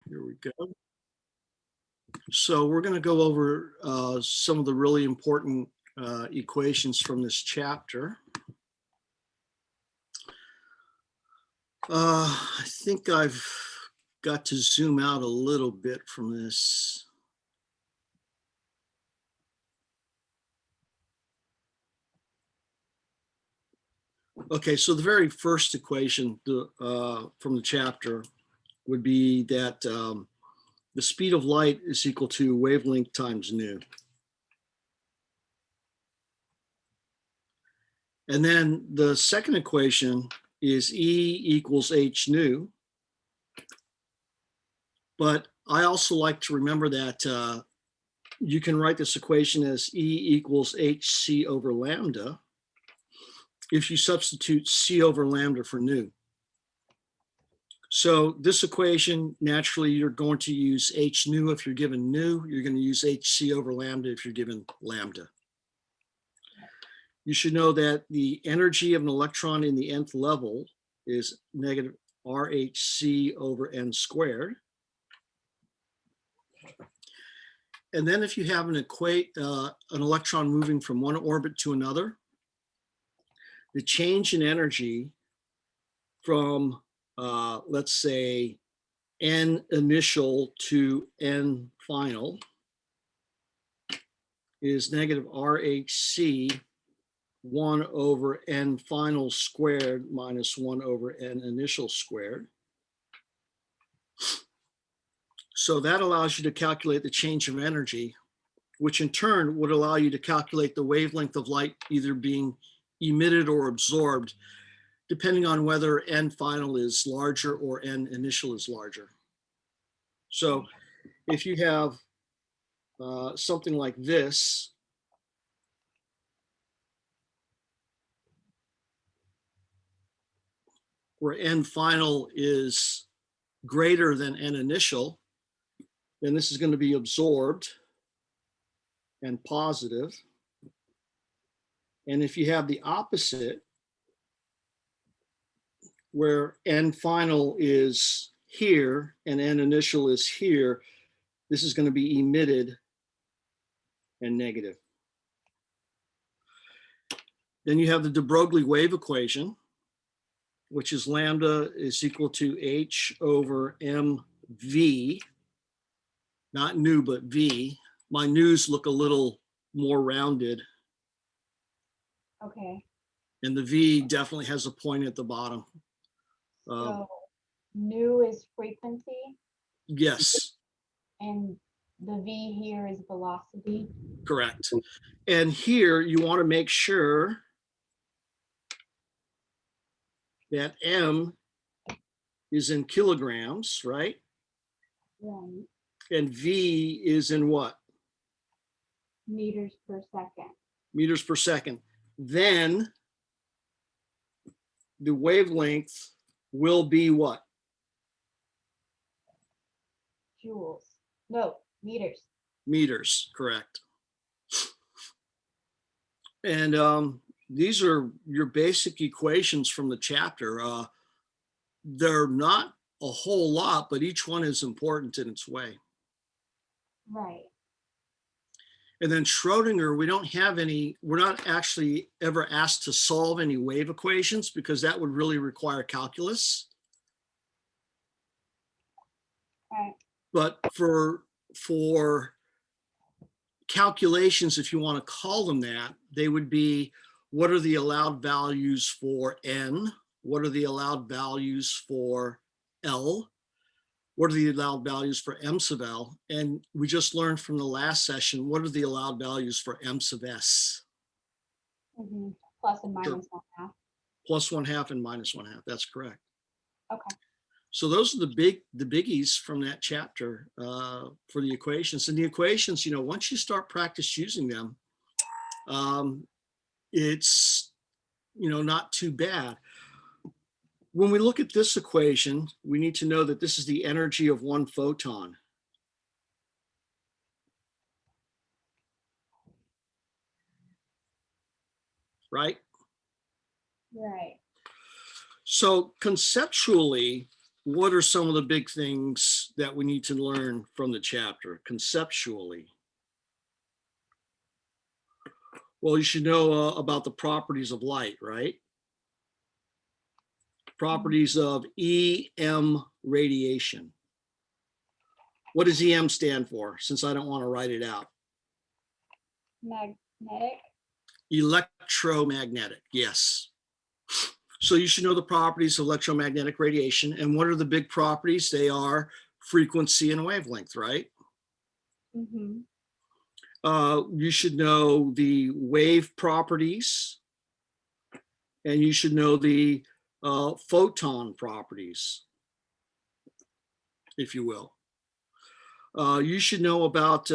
Here we go. So we're going to go over some of the really important equations from this chapter. I think I've got to zoom out a little bit from this. Okay, so the very first equation from the chapter would be that the speed of light is equal to wavelength times nu. And then the second equation is E equals h nu. But I also like to remember that you can write this equation as E equals hc over lambda if you substitute c over lambda for nu. So this equation, naturally, you're going to use h nu if you're given nu. You're going to use hc over lambda if you're given lambda. You should know that the energy of an electron in the nth level is negative RHc over n squared. And then if you have an electron moving from one orbit to another, the change in energy from, let's say, n initial to n final is negative RHc 1 over n final squared minus 1 over n initial squared. So that allows you to calculate the change of energy, which in turn would allow you to calculate the wavelength of light either being emitted or absorbed, depending on whether n final is larger or n initial is larger. So if you have something like this, where n final is greater than n initial, then this is going to be absorbed and positive. And if you have the opposite, where n final is here and n initial is here, this is going to be emitted and negative. Then you have the de Broglie wave equation, which is lambda is equal to h over mv, not nu, but v. My nu's look a little more rounded. Okay. And the v definitely has a point at the bottom. So nu is frequency. Yes. And the v here is velocity. Correct. And here you want to make sure that m is in kilograms, right? Right. And v is in what? Meters per second. Meters per second. Then the wavelength will be what? Joules. No, meters. Meters, correct. And these are your basic equations from the chapter. They're not a whole lot, but each one is important in its way. Right. And then Schrodinger, we don't have any, we're not actually ever asked to solve any wave equations because that would really require calculus. Right. But for calculations, if you want to call them that, they would be, what are the allowed values for n? What are the allowed values for L? What are the allowed values for M sub L? And we just learned from the last session, what are the allowed values for M sub S? Mm-hmm. Plus and minus 1/2. Plus 1/2 and minus 1/2, that's correct. Okay. So those are the biggies from that chapter for the equations. And the equations, you know, once you start practice using them, it's, you know, not too bad. When we look at this equation, we need to know that this is the energy of one photon. Right? Right. So conceptually, what are some of the big things that we need to learn from the chapter conceptually? Well, you should know about the properties of light, right? Properties of EM radiation. What does EM stand for, since I don't want to write it out? Magnetic. Electromagnetic, yes. So you should know the properties of electromagnetic radiation. And what are the big properties? They are frequency and wavelength, right? Mm-hmm. You should know the wave properties, and you should know the photon properties, if you will. You should know about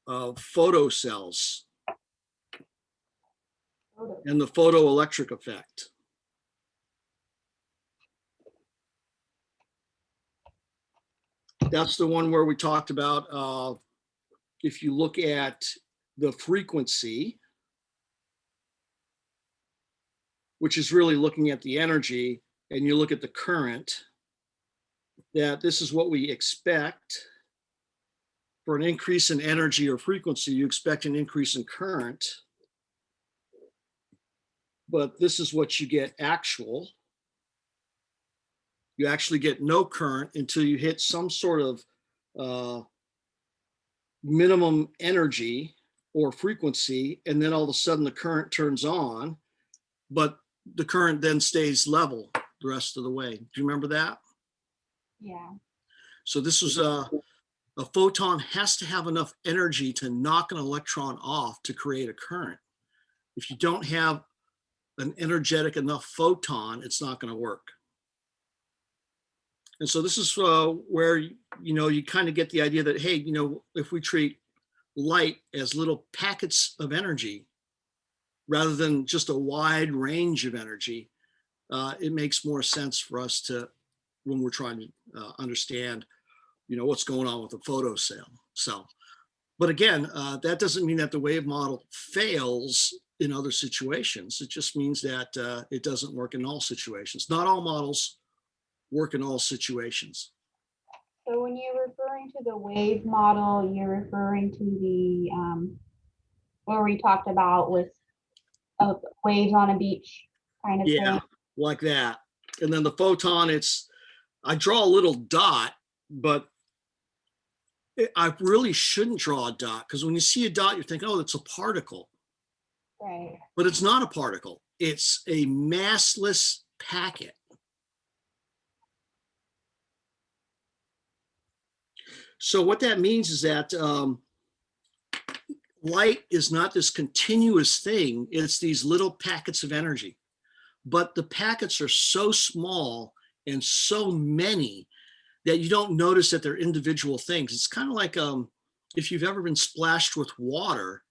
photocells and the photoelectric effect. That's the one where we talked about if you look at the frequency, which is really looking at the energy, and you look at the current, that this is what we expect. For an increase in energy or frequency, you expect an increase in current. But this is what you get actual. You actually get no current until you hit some sort of minimum energy or frequency, and then all of a sudden the current turns on, but the current then stays level the rest of the way. Do you remember that? Yeah. So this was a photon has to have enough energy to knock an electron off to create a current. If you don't have an energetic enough photon, it's not going to work. And so this is where, you kind of get the idea that, hey, if we treat light as little packets of energy rather than just a wide range of energy, it makes more sense for us to, when we're trying to understand, what's going on with the photocell. But again, that doesn't mean that the wave model fails in other situations. It just means that it doesn't work in all situations. Not all models work in all situations. So when you're referring to the wave model, you're referring to the where we talked about with waves on a beach kind of Yeah, thing. like that. And then the photon, I draw a little dot, but I really shouldn't draw a dot, because when you see a dot, you think, oh, it's a particle. Right. But it's not a particle. It's a massless packet. So what that means is that light is not this continuous thing. It's these little packets of energy. But the packets are so small and so many that you don't notice that they're individual things. It's kind of like if you've ever been splashed with water,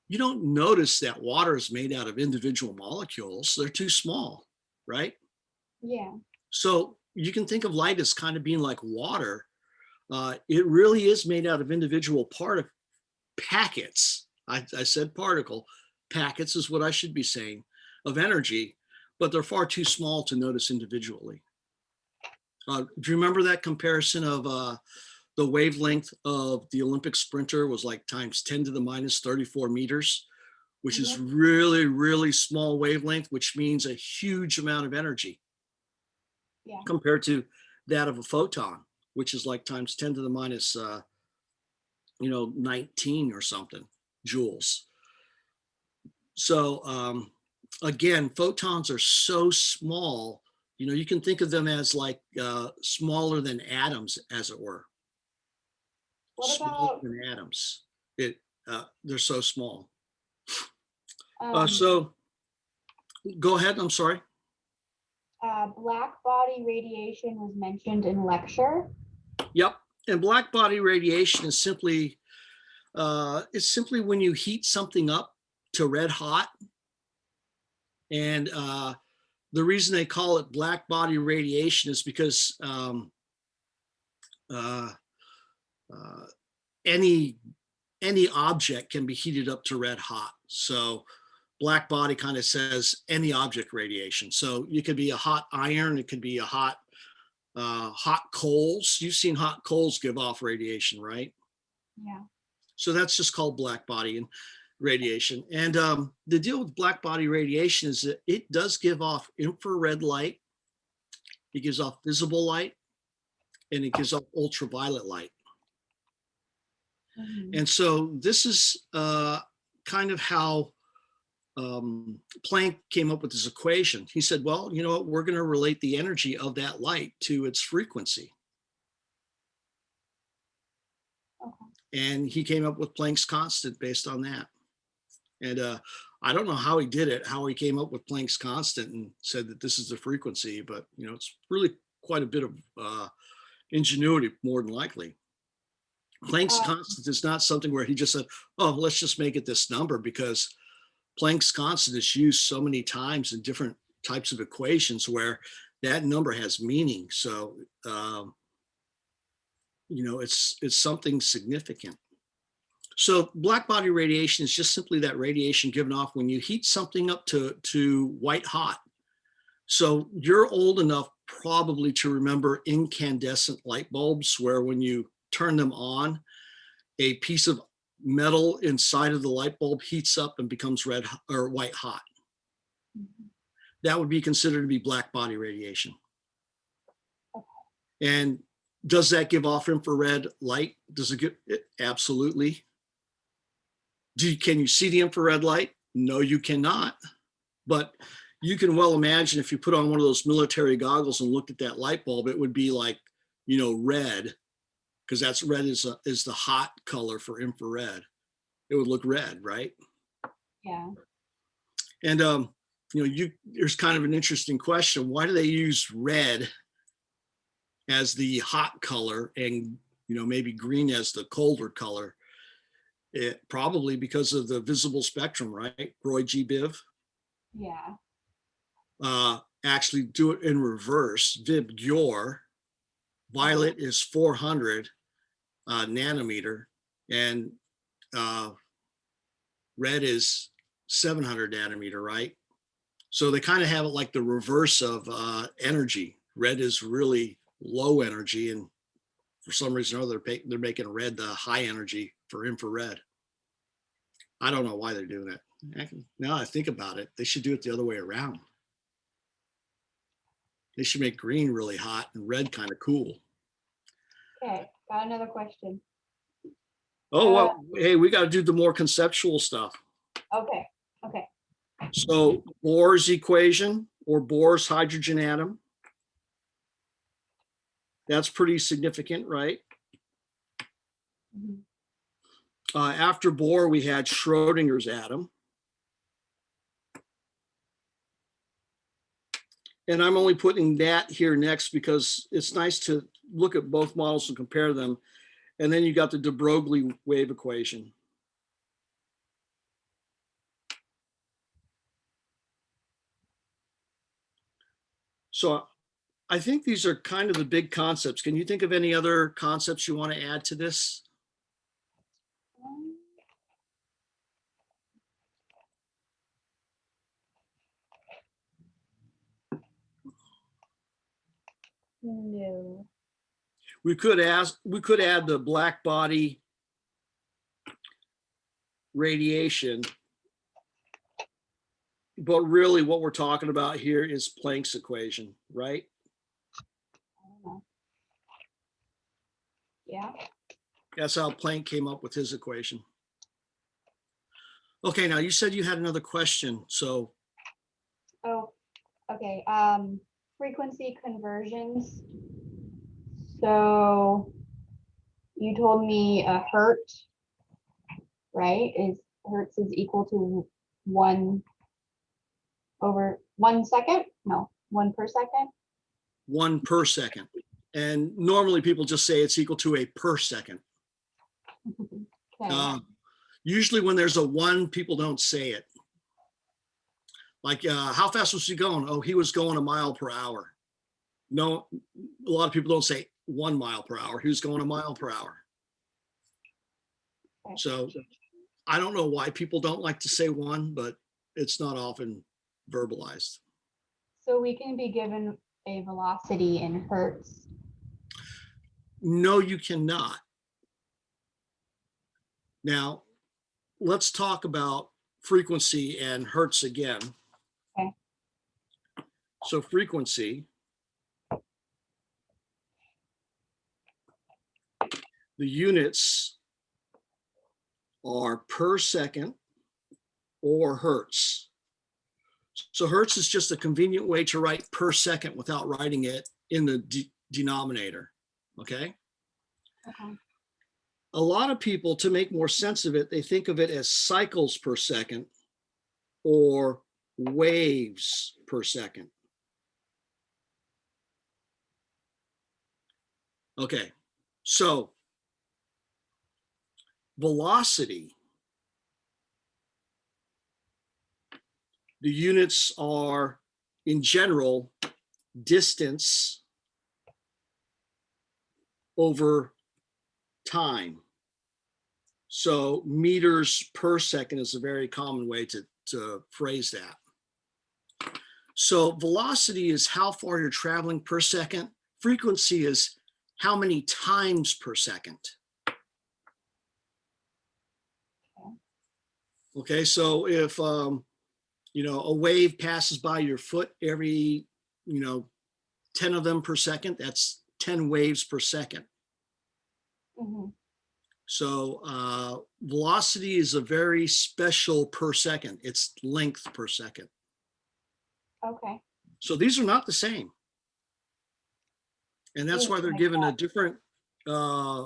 you don't notice that water is made out of individual molecules. They're too small, right? Yeah. So you can think of light as kind of being like water. It really is made out of individual packets. I said particle. Packets is what I should be saying, of energy, but they're far too small to notice individually. Do you remember that comparison of the wavelength of the Olympic sprinter was like times 10 to the minus 34 meters, which is really, really small wavelength, which means a huge amount of energy compared to that of a photon, which is like times 10 to the minus 19 or something joules. So again, photons are so small, you can think of them as like smaller than atoms, as it were. What Smaller about than atoms? They're so small. um, So go ahead. I'm sorry. black body radiation was mentioned in lecture. Yep. And black body radiation is simply it's simply when you heat something up to red hot. And the reason they call it black body radiation is because any object can be heated up to red hot. So black body kind of says any object radiation. So you could be a hot iron, it could be a hot hot coals. You've seen hot coals give off radiation, right? Yeah. So that's just called black body and radiation. And the deal with black body radiation is that it does give off infrared light, it gives off visible light, and it gives off ultraviolet light. Mhm. And so this is kind of how Planck came up with this equation. He said, well, you know what, we're going to relate the energy of that light to its frequency. Okay. And he came up with Planck's constant based on that. And I don't know how he did it, how he came up with Planck's constant and said that this is the frequency, but you know, it's really quite a bit of ingenuity, more than likely. Planck's Uh, constant is not something where he just said, oh, let's just make it this number, because Planck's constant is used so many times in different types of equations where that number has meaning. So, you know, it's something significant. So black body radiation is just simply that radiation given off when you heat something up to white hot. So you're old enough probably to remember incandescent light bulbs, where when you turn them on, a piece of metal inside of the light bulb heats up and becomes red or white hot. mhm. That would be considered to be black body radiation. And does that give off infrared light? Does it give it? Absolutely. Can you see the infrared light? No, you cannot. But you can well imagine if you put on one of those military goggles and looked at that light bulb, it would be like, you know, red, because that's red is the hot color for infrared. It would look red, right? Yeah. And you know, there's kind of an interesting question. Why do they use red as the hot color and, you know, maybe green as the colder color? Probably because of the visible spectrum, right? Roy G. Biv. Yeah. Actually do it in reverse. Vib Gyor, violet is 400 nanometer, and red is 700 nanometer, right? So they kind of have it like the reverse of energy. Red is really low energy, and for some reason or other, they're making red the high energy for infrared. I don't know why they're doing it. Now I think about it, they should do it the other way around. They should make green really hot and red kind of cool. Okay. Got another question. Oh, well, hey, we got to do the more conceptual stuff. Okay. Okay. So Bohr's equation, or Bohr's hydrogen atom, that's pretty significant, right? Mhm. After Bohr, we had Schrodinger's atom. And I'm only putting that here next because it's nice to look at both models and compare them. And then you got the de Broglie wave equation. So I think these are kind of the big concepts. Can you think of any other concepts you want to add to this? No. We could add the black body radiation, but really what we're talking about here is Planck's equation, right? I don't know. Yeah. That's how Planck came up with his equation. Okay, now you said you had another question, so Oh, okay. Frequency conversions. So you told me a hertz, right? Hertz is equal to 1/1 second? No, 1 per second. 1 per second. And normally people just say it's equal to a per second. Okay. Usually when there's a 1, people don't say it. Like, how fast was he going? Oh, he was going a mile per hour. No, a lot of people don't say 1 mile per hour. He was going a mile per hour. Okay. So I don't know why people don't like to say 1, but it's not often verbalized. So we can be given a velocity in hertz, No, you cannot. Now, let's talk about frequency and hertz again. Okay. So frequency, the units are per second or hertz. So hertz is just a convenient way to write per second without writing it in the denominator, okay? Okay. A lot of people, to make more sense of it, they think of it as cycles per second or waves per second. Okay, so velocity, the units are, in general, distance over time. So meters per second is a very common way to phrase that. So velocity is how far you're traveling per second. Frequency is how many times per second. Okay, so if you know, a wave passes by your foot every, you know, 10 of them per second, that's 10 waves per second. Mm-hmm. So velocity is a very special per second. It's length per second. Okay. So these are not the same. And that's why they're given a different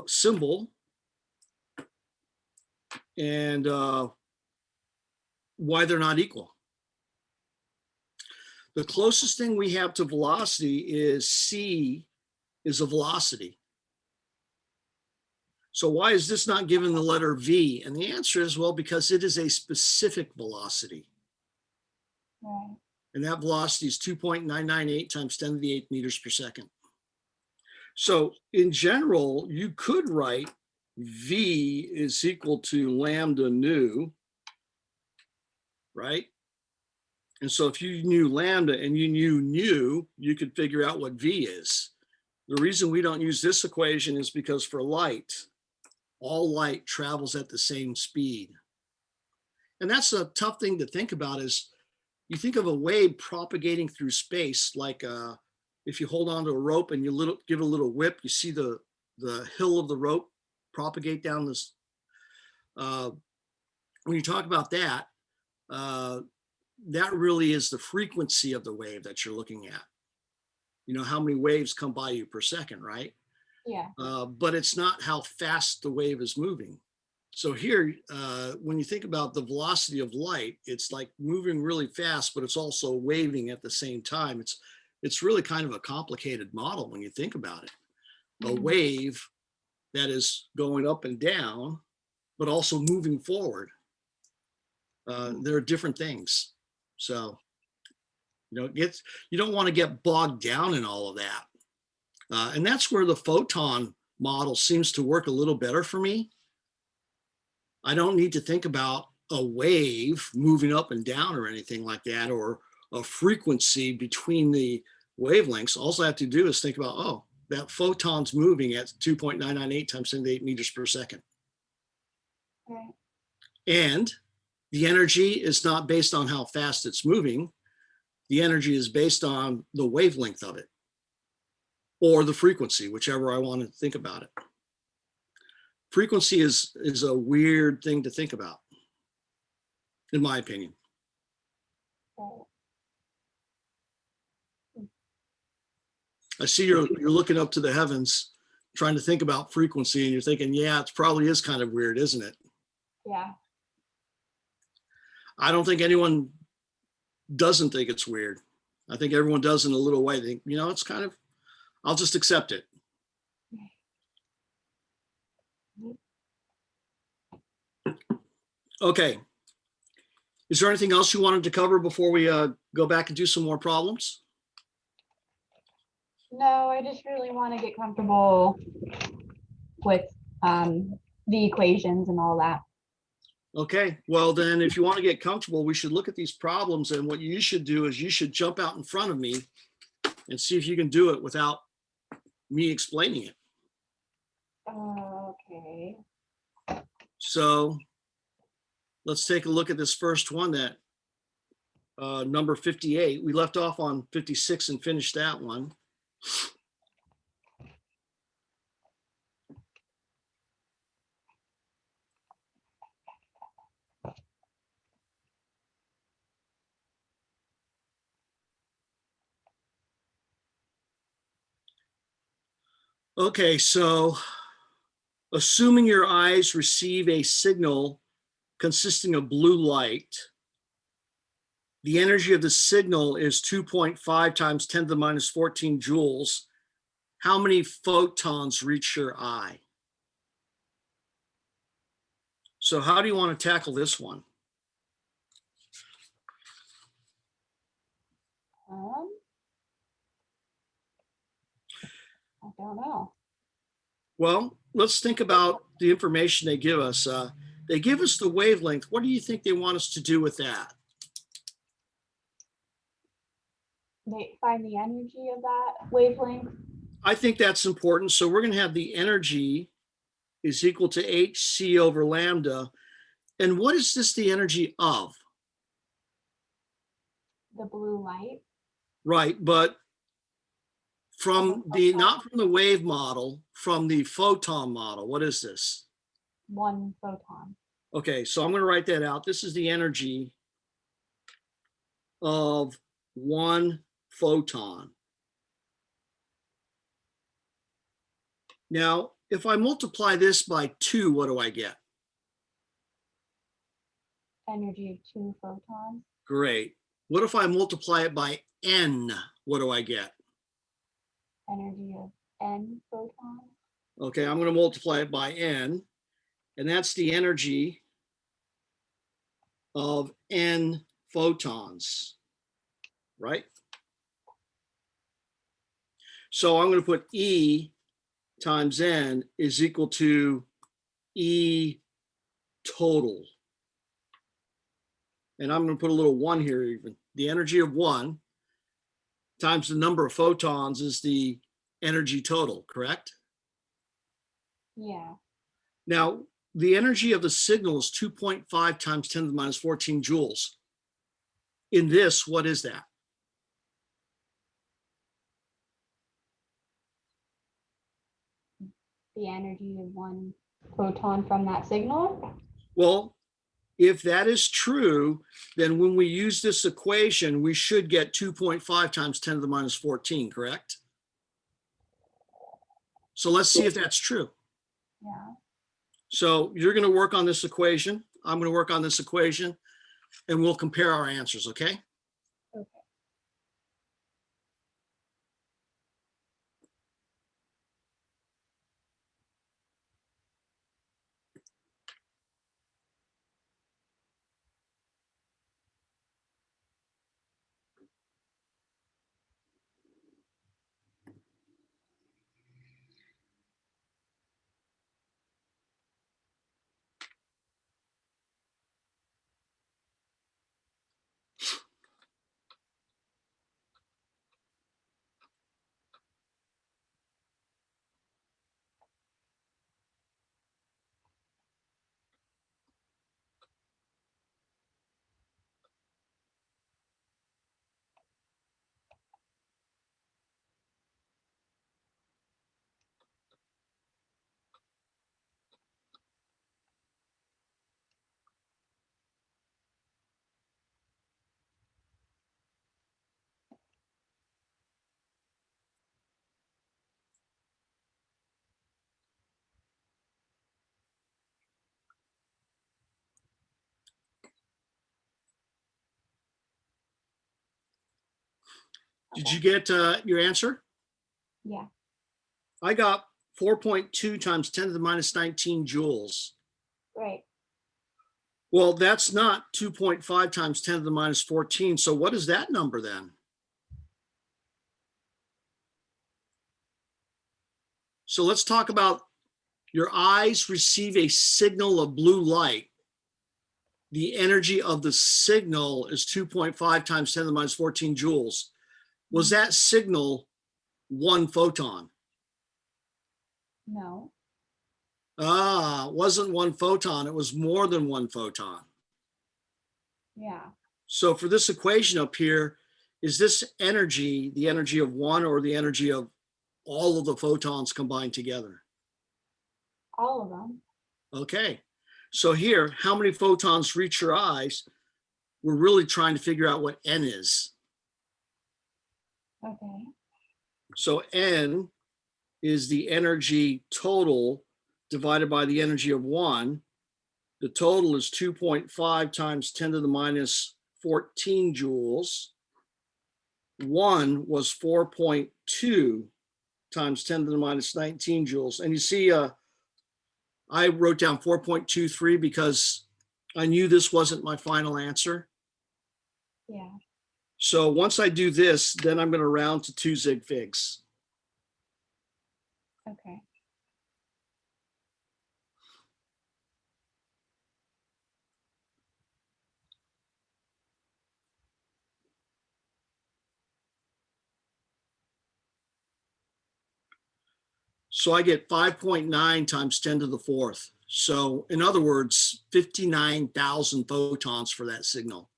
symbol and why they're not equal. The closest thing we have to velocity is c is a velocity. So why is this not given the letter v? And the answer is, well, because it is a specific velocity. Right. And that velocity is 2.998 times 10 to the 8th meters per second. So in general, you could write v is equal to lambda nu, right? And so if you knew lambda and you knew nu, you could figure out what v is. The reason we don't use this equation is because for light, all light travels at the same speed. And that's a tough thing to think about is you think of a wave propagating through space, like if you hold onto a rope and you give it a little whip, you see the hill of the rope propagate down this. When you talk about that, that really is the frequency of the wave that you're looking at. You know, how many waves come by you per second, right? Yeah. But it's not how fast the wave is moving. So here, when you think about the velocity of light, it's like moving really fast, but it's also waving at the same time. It's really kind of a complicated model when you think about it. A wave that is going up and down, but also moving forward. There are different things. So, you know, you don't want to get bogged down in all of that. And that's where the photon model seems to work a little better for me. I don't need to think about a wave moving up and down or anything like that, or a frequency between the wavelengths. All I have to do is think about, oh, that photon's moving at 2.998 times 10 to the 8 meters per second. Right. And the energy is not based on how fast it's moving. The energy is based on the wavelength of it, or the frequency, whichever I want to think about it. Frequency is a weird thing to think about, in my opinion. Right. I see you're looking up to the heavens, trying to think about frequency, and you're thinking, yeah, it probably is kind of weird, isn't it? Yeah. I don't think anyone doesn't think it's weird. I think everyone does in a little way. They think, you know, it's kind of, I'll just accept it. Okay. Is there anything else you wanted to cover before we go back and do some more problems? No, I just really want to get comfortable with the equations and all that. Okay, well then if you want to get comfortable, we should look at these problems, and what you should do is you should jump out in front of me and see if you can do it without me explaining it. Okay. So let's take a look at this first one, that number 58. We left off on 56 and finished that one. Okay, so assuming your eyes receive a signal consisting of blue light, the energy of the signal is 2.5 times 10 to the minus 14 joules. How many photons reach your eye? So how do you want to tackle this one? I don't know. Well, let's think about the information they give us. They give us the wavelength. What do you think they want us to do with that? They find the energy of that wavelength. I think that's important. So we're going to have the energy is equal to hc over lambda. And what is this the energy of? The blue light. Right, but from the, not from the wave model, from the photon model, what is this? 1 photon. Okay, so I'm going to write that out. This is the energy of 1 photon. Now, if I multiply this by 2, what do I get? Energy of 2 photons. Great. What if I multiply it by n? What do I get? Energy of n photons. Okay, I'm going to multiply it by n, and that's the energy of n photons, right? So I'm going to put E times n is equal to E total. And I'm going to put a little 1 here even. The energy of 1 times the number of photons is the energy total, correct? Yeah. Now, the energy of the signal is 2.5 times 10 to the minus 14 joules. In this, what is that? The energy of 1 photon from that signal. Well, if that is true, then when we use this equation, we should get 2.5 times 10 to the minus 14, correct? So let's see if that's true. Yeah. So you're going to work on this equation. I'm going to work on this equation, and we'll compare our answers, okay? Okay. Did you get your answer? Yeah. I got 4.2 times 10 to the minus 19 joules. Right. Well, that's not 2.5 times 10 to the minus 14. So what is that number then? So let's talk about your eyes receive a signal of blue light. The energy of the signal is 2.5 times 10 to the minus 14 joules. Was that signal 1 photon? No. Wasn't one photon, it was more than one photon. Yeah. So for this equation up here, is this energy the energy of one or the energy of all of the photons combined together? All of them. Okay. So here, how many photons reach your eyes? We're really trying to figure out what n is. Okay. So n is the energy total divided by the energy of one. The total is 2.5 times 10 to the minus 14 joules. One was 4.2 times 10 to the minus 19 joules. And you see, I wrote down 4.23 because I knew this wasn't my final answer. Yeah. So once I do this, then I'm going to round to 2 zig figs. Okay. So I get 5.9 times 10 to the fourth. So in other words, 59,000 photons for that signal.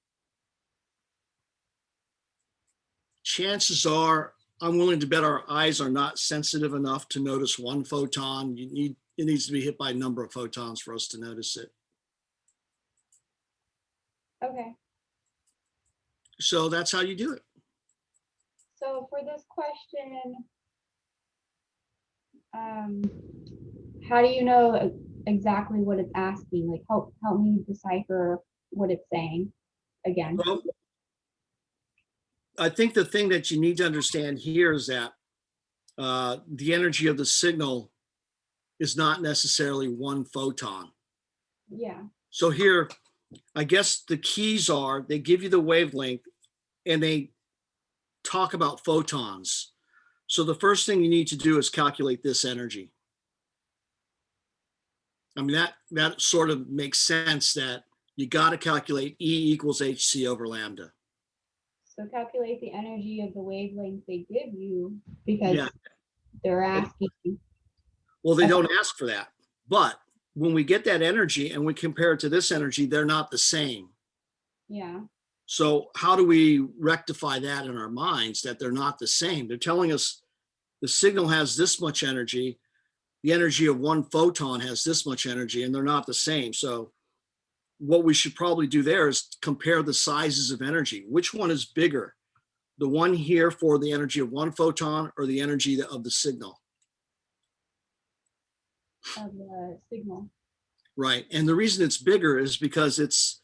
Chances are, I'm willing to bet our eyes are not sensitive enough to notice one photon. It needs to be hit by a number of photons for us to notice it. Okay. So that's how you do it. So for this question, how do you know exactly what it's asking? Like, help me decipher what it's saying again. Well, I think the thing that you need to understand here is that the energy of the signal is not necessarily one photon. Yeah. So here, I guess the keys are they give you the wavelength and they talk about photons. So the first thing you need to do is calculate this energy. I mean, that sort of makes sense that you got to calculate E equals HC over lambda. So calculate the energy of the wavelength they give you because Yeah. they're asking. Well, they don't ask for that. But when we get that energy and we compare it to this energy, they're not the same. Yeah. So how do we rectify that in our minds that they're not the same? They're telling us the signal has this much energy, the energy of one photon has this much energy, and they're not the same. So what we should probably do there is compare the sizes of energy. Which one is bigger? The one here for the energy of one photon or the energy of the signal? Of the signal. Right. And the reason it's bigger is because it's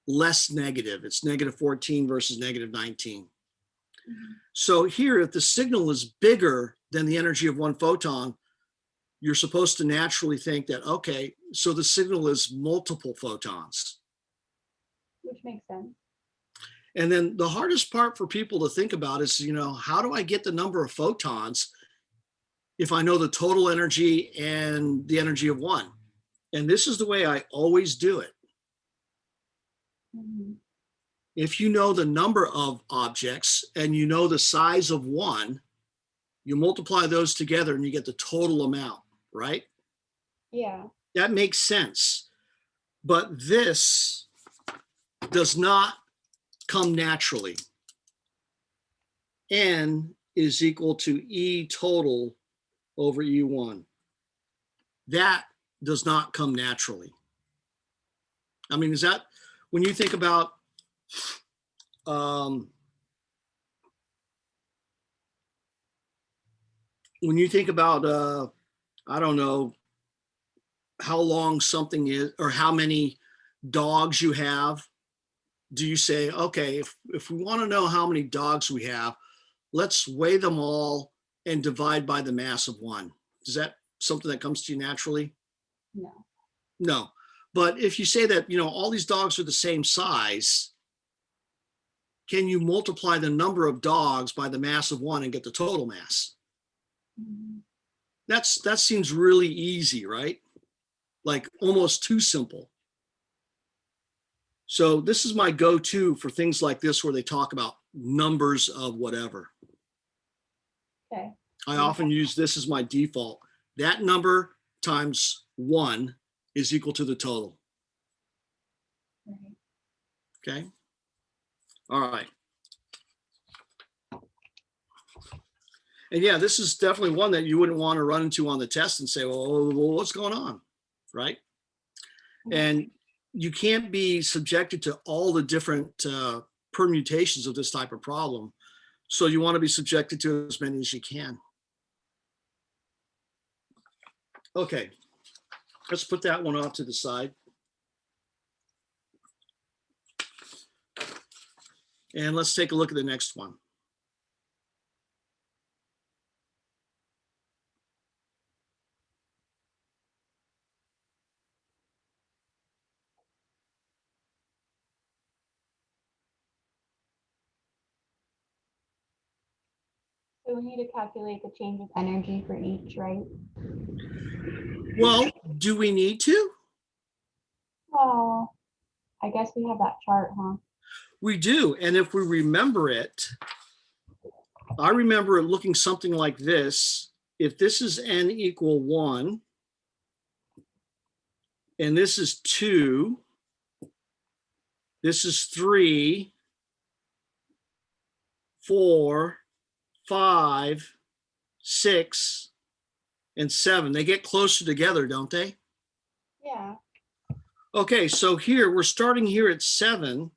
less negative. It's negative 14 versus negative 19. Mm-hmm. So here, if the signal is bigger than the energy of one photon, you're supposed to naturally think that, okay, so the signal is multiple photons. Which makes sense. And then the hardest part for people to think about is, how do I get the number of photons if I know the total energy and the energy of one? And this is the way I always do it. Mm-hmm. If you know the number of objects and you know the size of one, you multiply those together and you get the total amount, right? Yeah. That makes sense. But this does not come naturally. N is equal to E total over E1. That does not come naturally. I mean, is that when you think about when you think about I don't know how long something is or how many dogs you have, do you say, okay, if we want to know how many dogs we have, let's weigh them all and divide by the mass of one? Is that something that comes to you naturally? No. No. But if you say that, all these dogs are the same size, can you multiply the number of dogs by the mass of one and get the total mass? Mm-hmm. That seems really easy, right? Like almost too simple. So this is my go-to for things like this where they talk about numbers of whatever. Okay. I often use this as my default. That number times 1 is equal to the total. Right. Okay. All right. And yeah, this is definitely one that you wouldn't want to run into on the test and say, well, what's going on? Right. And you can't be subjected to all the different permutations of this type of problem. So you want to be subjected to as many as you can. Okay, let's put that one off to the side. And let's take a look at the next one. So we need to calculate the change of energy for each, right? Well, do we need to? Well, I guess we have that chart, huh? We do. And if we remember it, I remember it looking something like this. If this is n equal 1, and this is 2, this is 3, 4, 5, 6, and 7. They get closer together, don't they? Yeah. Okay, so here we're starting here at 7,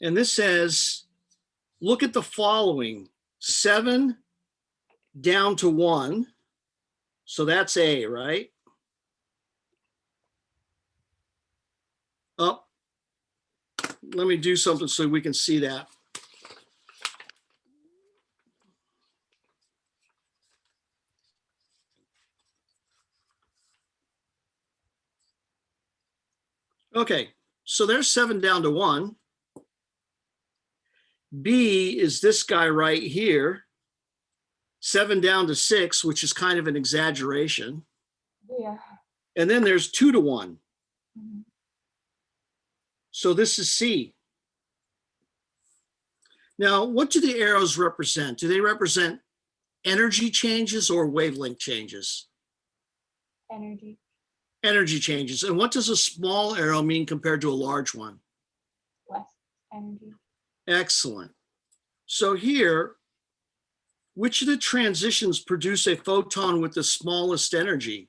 and this says, look at the following: 7 down to 1. So that's A, right? Up. Let me do something so we can see that. Okay, so there's 7 down to 1. B is this guy right here, 7 down to 6, which is kind of an exaggeration. Yeah. And then there's 2 to 1. Mm-hmm. So this is C. Now, what do the arrows represent? Do they represent energy changes or wavelength changes? Energy. Energy changes. And what does a small arrow mean compared to a large one? Less energy. Excellent. So here, which of the transitions produce a photon with the smallest energy?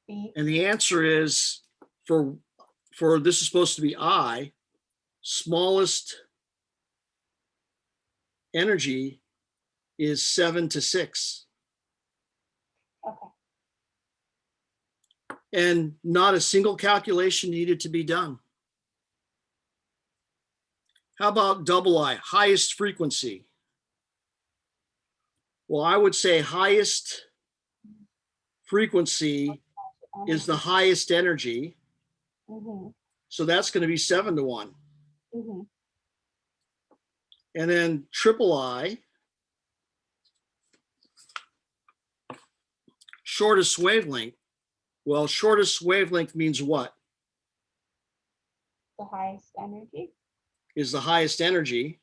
B. And the answer is, for this is supposed to be I, smallest energy is 7 to 6. Okay. And not a single calculation needed to be done. How about double I, highest frequency? Well, I would say highest frequency is the highest energy. Mm-hmm. So that's going to be 7 to 1. Mm-hmm. And then triple I, shortest wavelength. Well, shortest wavelength means what? The highest energy. Is the highest energy.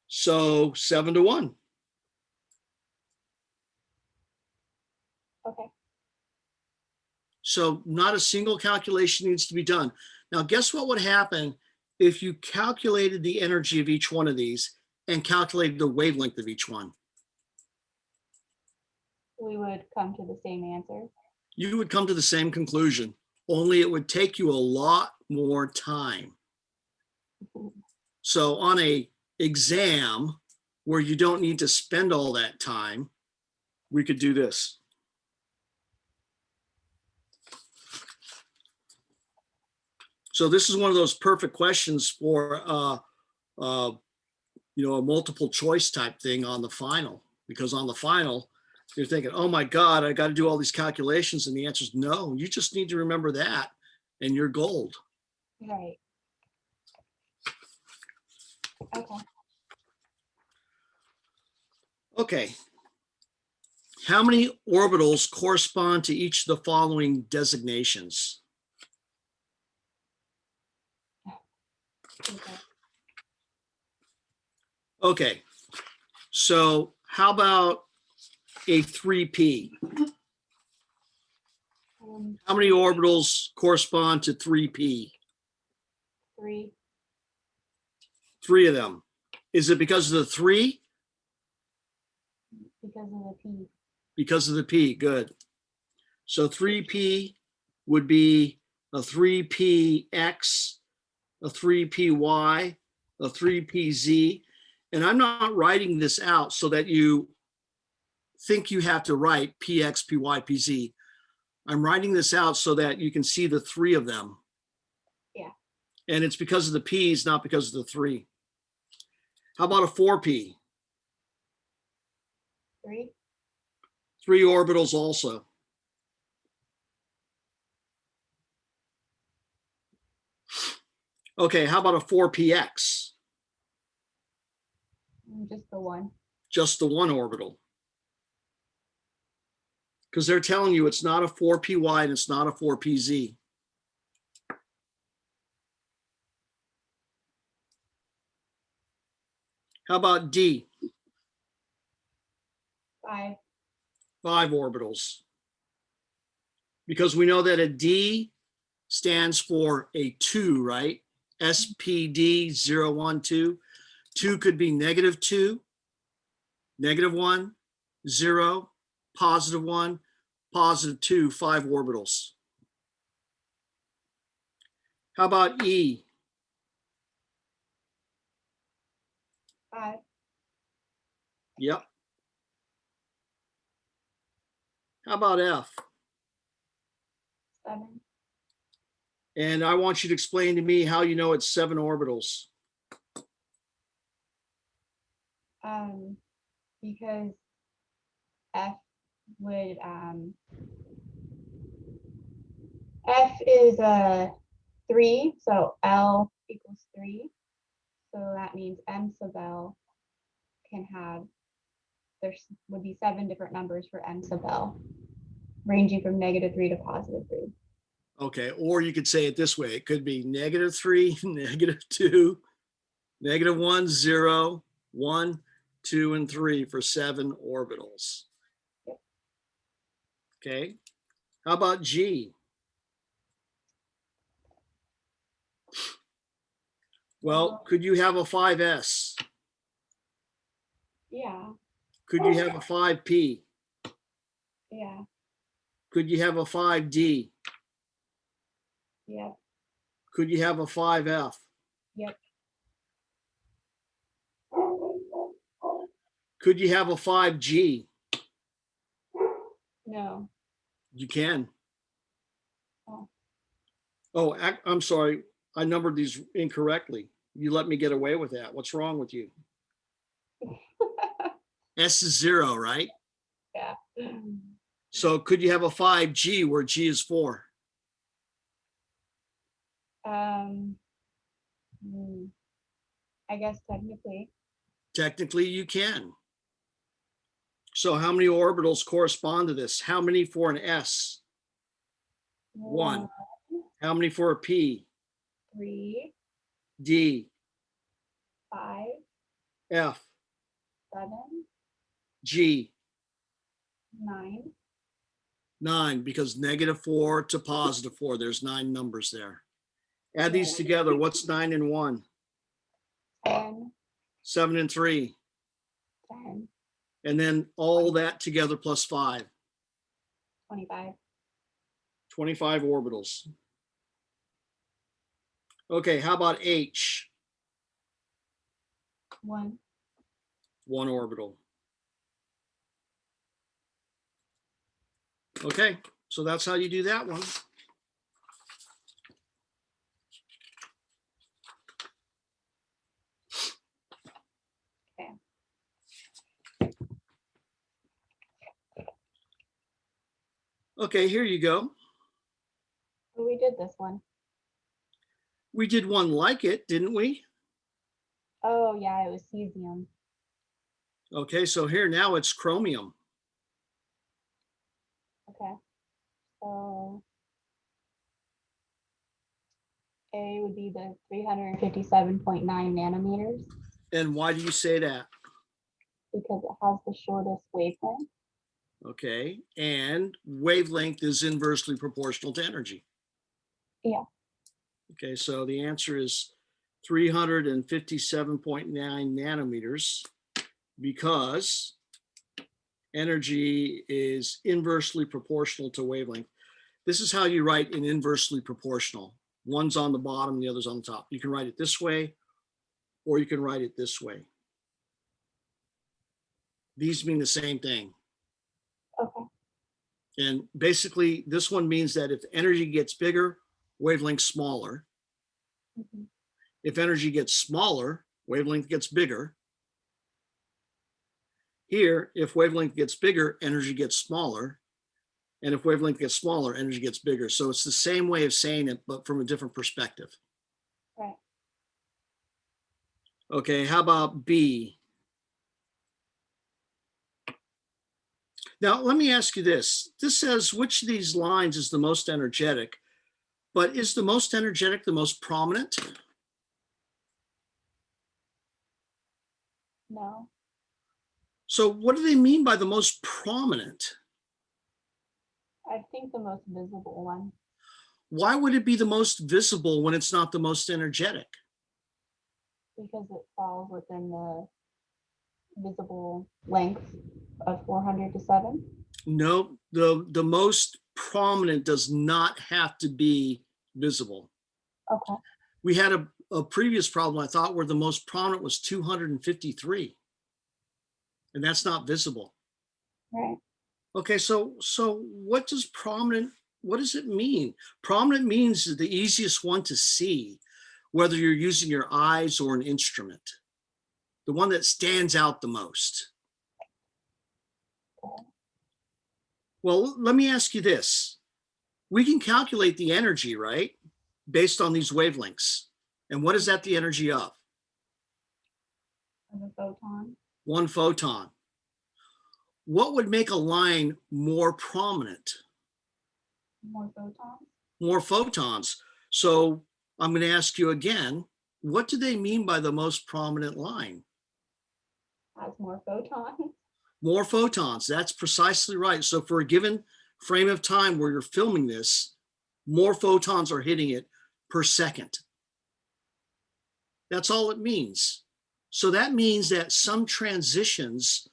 So 7 to 1. Okay. So not a single calculation needs to be done. Now, guess what would happen if you calculated the energy of each one of these and calculated the wavelength of each one? We would come to the same answer. You would come to the same conclusion, only it would take you a lot more time. So on a exam where you don't need to spend all that time, we could do this. So this is one of those perfect questions for a multiple choice type thing on the final, because on the final, you're thinking, oh my God, I got to do all these calculations. And the answer is no, you just need to remember that and you're gold. Right. Okay. Okay. How many orbitals correspond to each of the following designations? Okay. Okay. So how about a 3p? Um, How many orbitals correspond to 3p? 3. 3 of them. Is it because of the 3? Because of the P. Because of the p, good. So 3p would be a 3px, a 3py, a 3pz. And I'm not writing this out so that you think you have to write px, py, pz. I'm writing this out so that you can see the 3 of them. Yeah. And it's because of the p's, not because of the 3. How about a 4p? 3. 3 orbitals also. Okay, how about a 4px? Just the 1. Just the 1 orbital. Because they're telling you it's not a 4py and it's not a 4pz. How about D? 5. 5 orbitals. Because we know that a D stands for a 2, right? SPD 0, 1, 2. 2 could be -2, -1, 0, +1, +2, 5 orbitals. How about E? 5. Yep. How about F? 7. And I want you to explain to me how you know it's 7 orbitals. Because F would F is a 3, so L equals 3. So that means M sub L can have, there would be 7 different numbers for M sub L, ranging from -3 to +3. Okay, or you could say it this way. It could be -3, -2, -1, 0, 1, 2, and 3 for 7 orbitals. Yep. Okay, how about G? Well, could you have a 5s? Yeah, Could you have a 5p? yeah, Could you have a 5d? yep, Could you have a 5f? yep. Could you have a 5g? No. You can. Oh. Oh, I'm sorry. I numbered these incorrectly. You let me get away with that. What's wrong with you? S is 0, right? Yeah. So could you have a 5G where G is 4? Hmm, I guess technically. Technically, you can. So how many orbitals correspond to this? How many for an S? 1. How many for a P? 3, D, 5, F, 7, G, 9, 9, because -4 to +4, there's 9 numbers there. Add these together. What's 9 and 1? 10, 7 and 3. 10, And then all that together plus 5. 25. 25 orbitals. Okay, how about H? 1. 1 orbital. Okay, so that's how you do that one. Okay, here you go. Oh, we did this one. We did one like it, didn't we? Oh, yeah, it was cesium. Okay, so here now it's chromium. Okay. So A would be the 357.9 nanometers And why do you say that? because it has the shortest wavelength. Okay, and wavelength is inversely proportional to energy. Yeah. Okay, so the answer is 357.9 nanometers because energy is inversely proportional to wavelength. This is how you write in inversely proportional. One's on the bottom, the other's on the top. You can write it this way, or you can write it this way. These mean the same thing. Okay. And basically, this one means that if energy gets bigger, wavelength smaller. Mhm. If energy gets smaller, wavelength gets bigger. Here, if wavelength gets bigger, energy gets smaller. And if wavelength gets smaller, energy gets bigger. So it's the same way of saying it, but from a different perspective. Right. Okay, how about B? Now, let me ask you this. This says which of these lines is the most energetic, but is the most energetic the most prominent? No. So what do they mean by the most prominent? I think the most visible one, Why would it be the most visible when it's not the most energetic? because it falls within the visible length of 400 to 7. No, the most prominent does not have to be visible. Okay. We had a previous problem, I thought, where the most prominent was 253, and that's not visible. Right. Okay, so what does prominent, what does it mean? Prominent means the easiest one to see, whether you're using your eyes or an instrument, the one that stands out the most. Well, let me ask you this. We can calculate the energy, right? Based on these wavelengths. And what is that the energy of? Of a photon. One photon. What would make a line more prominent? More photons. More photons. So I'm going to ask you again, what do they mean by the most prominent line? Has more photons. More photons. That's precisely right. So for a given frame of time where you're filming this, more photons are hitting it per second. That's all it means. So that means that some transitions,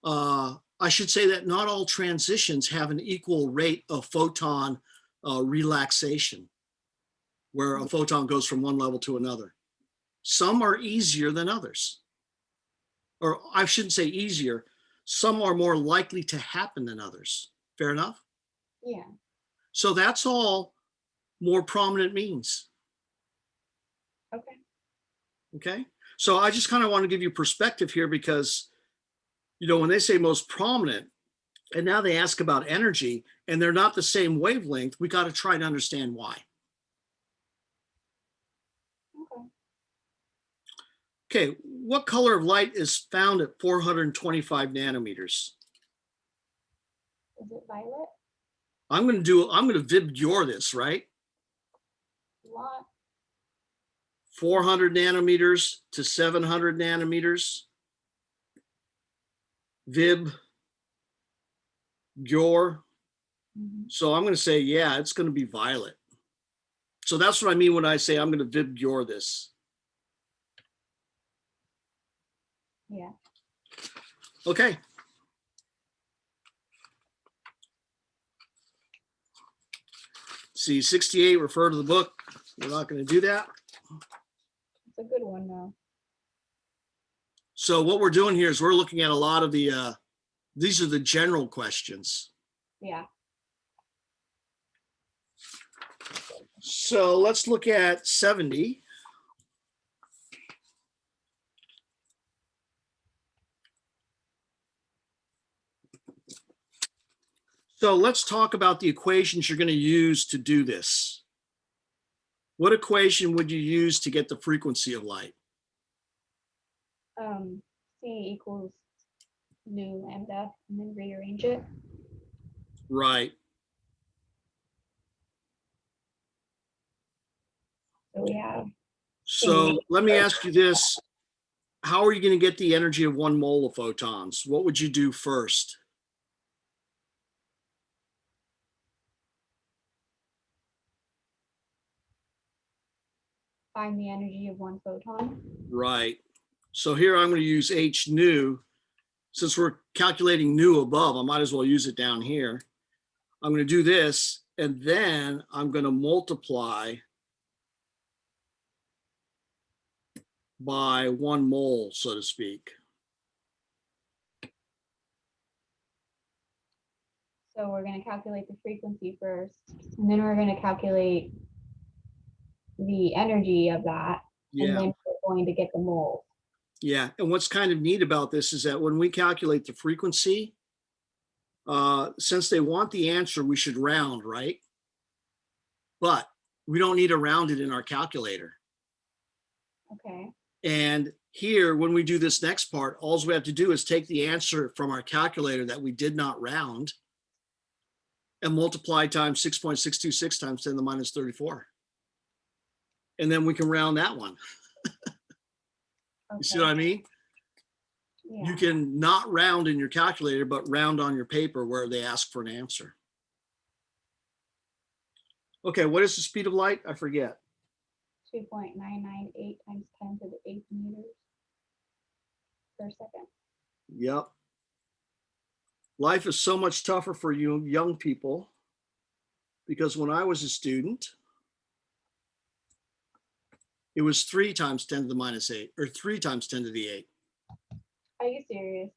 I should say that not all transitions have an equal rate of photon relaxation, where a photon goes from one level to another. Some are easier than others. Or I shouldn't say easier, some are more likely to happen than others. Fair enough? Yeah. So that's all more prominent means. Okay. Okay. So I just kind of want to give you perspective here because, you know, when they say most prominent, and now they ask about energy, and they're not the same wavelength, we got to try to understand why. Okay. Okay, what color of light is found at 425 nanometers? Is it violet? I'm going to VibGyor this, right? Lot. 400 nanometers to 700 nanometers. VibGyor. Mm-hmm. So I'm going to say, yeah, it's going to be violet. So that's what I mean when I say I'm going to VibGyor this. Yeah. Okay. See, 68, refer to the book. We're not going to do that. It's a good one though. So what we're doing here is we're looking at a lot of the, these are the general questions. Yeah. So let's look at 70. So let's talk about the equations you're going to use to do this. What equation would you use to get the frequency of light? C equals nu lambda, and then rearrange it. Right. So we have. So let me ask you this. How are you going to get the energy of 1 mole of photons? What would you do first? find the energy of one photon. Right. So here I'm going to use h nu. Since we're calculating nu above, I might as well use it down here. I'm going to do this, and then I'm going to multiply by 1 mole, so to speak. So we're going to calculate the frequency first, and then we're going to calculate the energy of that, and Yeah. then we're going to get the moles. Yeah. And what's kind of neat about this is that when we calculate the frequency, since they want the answer, we should round, right? But we don't need to round it in our calculator. Okay. And here, when we do this next part, all we have to do is take the answer from our calculator that we did not round and multiply times 6.626 times 10 to the minus 34. And then we can round that one. Okay. You see what I mean? Yeah. You can not round in your calculator, but round on your paper where they ask for an answer. Okay, what is the speed of light? I forget. 2.998 times 10 to the 8th meters per second. Yep. Life is so much tougher for you young people because when I was a student, it was 3 times 10 to the minus 8, or 3 times 10 to the 8. Are you serious?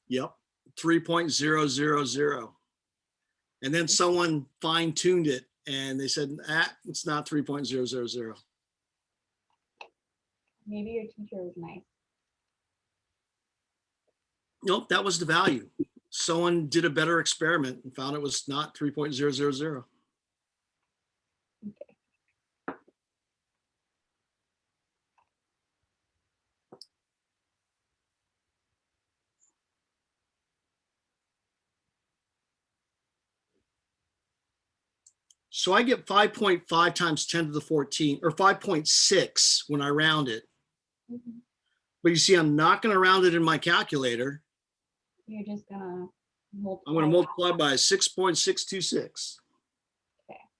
Yep, 3.000. And then someone fine-tuned it and they said, it's not 3.000. Maybe your teacher was nice. Nope, that was the value. Someone did a better experiment and found it was not 3.000. Okay. So I get 5.5 times 10 to the 14, or 5.6 when I round it. Mhm. But you see, I'm not going to round it in my calculator. You're just gonna multiply. I'm going to multiply by 6.626. Okay.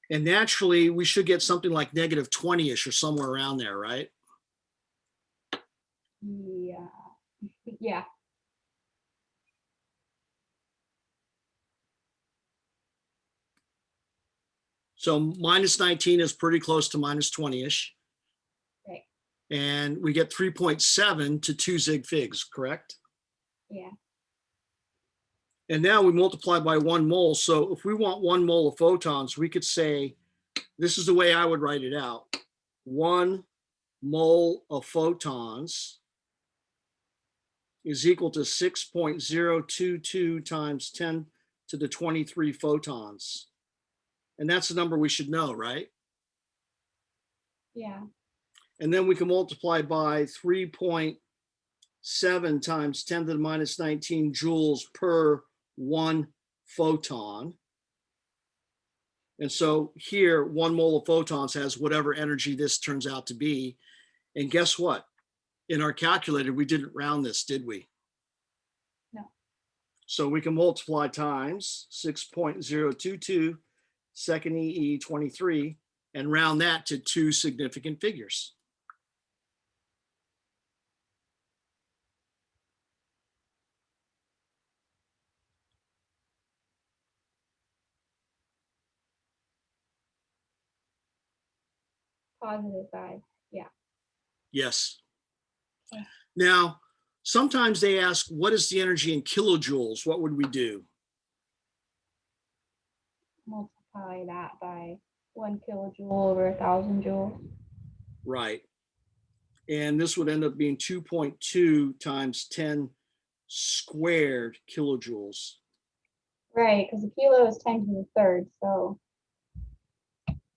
And naturally, we should get something like negative 20-ish or somewhere around there, right? Yeah. Yeah. So minus 19 is pretty close to minus 20-ish. Right. And we get 3.7 to 2 zig figs, correct? Yeah. And now we multiply by 1 mole. So if we want 1 mole of photons, we could say, this is the way I would write it out. 1 mole of photons is equal to 6.022 times 10 to the 23 photons. And that's the number we should know, right? Yeah. And then we can multiply by 3.7 times 10 to the minus 19 joules per 1 photon. And so here, 1 mole of photons has whatever energy this turns out to be. And guess what? In our calculator, we didn't round this, did we? No. So we can multiply times 6.022 second EE 23 and round that to 2 significant figures. Positive side. Yeah. Yes. Okay. Now, sometimes they ask, what is the energy in kilojoules? What would we do? Multiply that by 1 kilojoule over 1,000 joules. Right. And this would end up being 2.2 times 10 squared kilojoules. Right, because a kilo is 10 to the third, so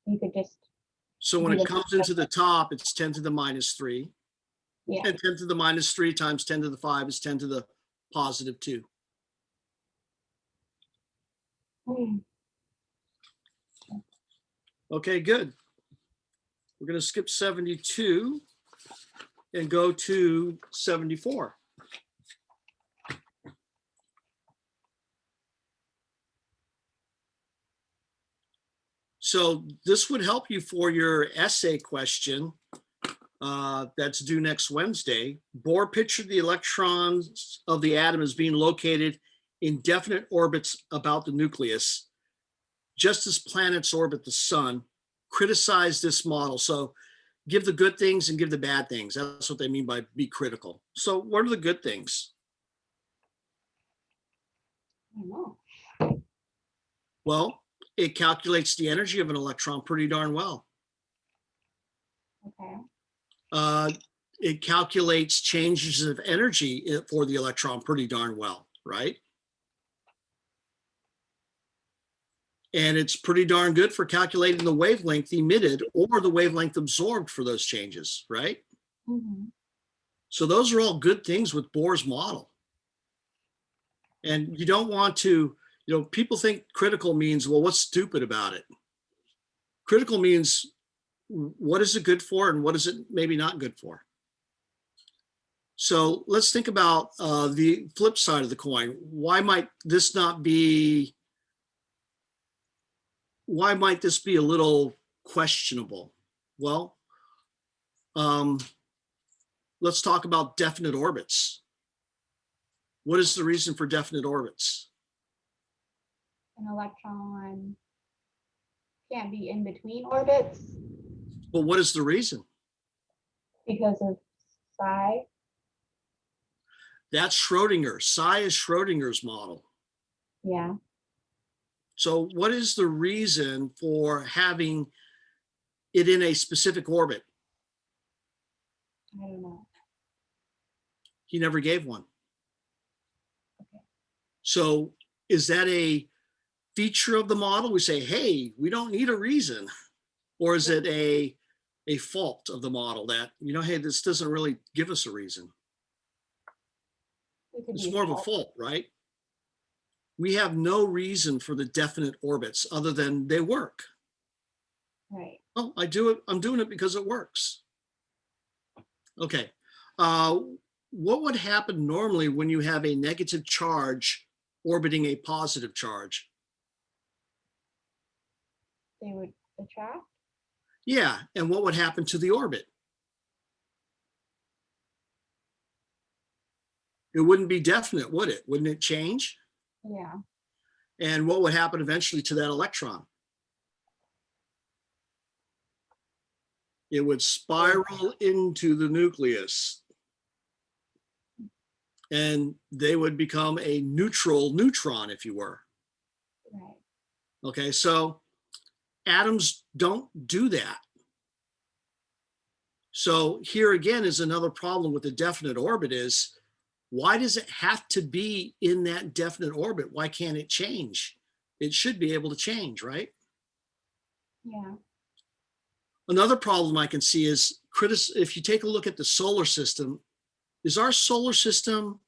you could just. So when it comes into the top, it's 10 to the minus 3. Yeah. And 10 to the minus 3 times 10 to the 5 is 10 to the positive 2. Mm. Okay, good. We're going to skip 72 and go to 74. So this would help you for your essay question that's due next Wednesday. Bohr pictured the electrons of the atom as being located in definite orbits about the nucleus, just as planets orbit the sun. Criticize this model. So give the good things and give the bad things. That's what they mean by be critical. So what are the good things? I don't know. Well, it calculates the energy of an electron pretty darn well. Okay. It calculates changes of energy for the electron pretty darn well, right? And it's pretty darn good for calculating the wavelength emitted or the wavelength absorbed for those changes, right? Mhm. So those are all good things with Bohr's model. And you don't want to, people think critical means, well, what's stupid about it? Critical means what is it good for and what is it maybe not good for? So let's think about the flip side of the coin. Why might this be a little questionable? Well, let's talk about definite orbits. What is the reason for definite orbits? An electron can't be in between orbits Well, what is the reason? because of psi. That's Schrodinger. Psi is Schrodinger's model. Yeah. So what is the reason for having it in a specific orbit? I don't know. He never gave one. Okay. So is that a feature of the model? We say, hey, we don't need a reason. Or is it a fault of the model that, hey, this doesn't really give us a reason? It's more of a fault, right? We have no reason for the definite orbits other than they work. Right. Oh, I do it. I'm doing it because it works. Okay. What would happen normally when you have a negative charge orbiting a positive charge? They would attract. Yeah. And what would happen to the orbit? It wouldn't be definite, would it? Wouldn't it change? Yeah. And what would happen eventually to that electron? It would spiral into the nucleus. And they would become a neutral neutron, if you were. Right. Okay, so atoms don't do that. So here again is another problem with the definite orbit is, why does it have to be in that definite orbit? Why can't it change? It should be able to change, right? Yeah. Another problem I can see is, if you take a look at the solar system, is our solar system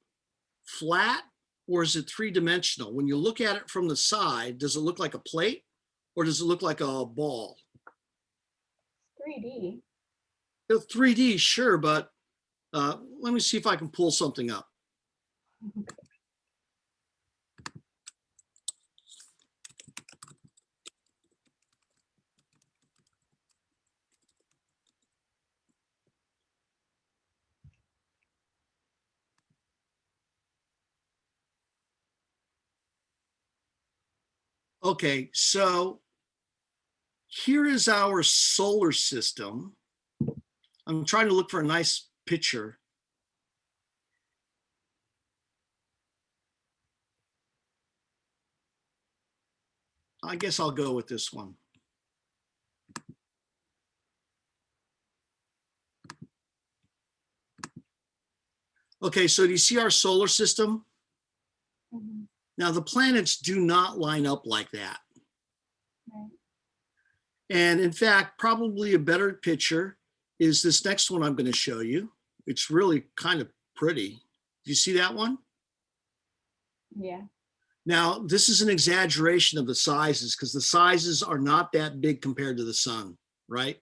flat or is it three-dimensional? When you look at it from the side, does it look like a plate or does it look like a ball? 3D. 3D, sure, but let me see if I can pull something up. Okay, so here is our solar system. I'm trying to look for a nice picture. I guess I'll go with this one. Okay, so do you see our solar system? Mhm. Now the planets do not line up like that. Right. And in fact, probably a better picture is this next one I'm going to show you. It's really kind of pretty. Do you see that one? Yeah. Now, this is an exaggeration of the sizes because the sizes are not that big compared to the sun, right?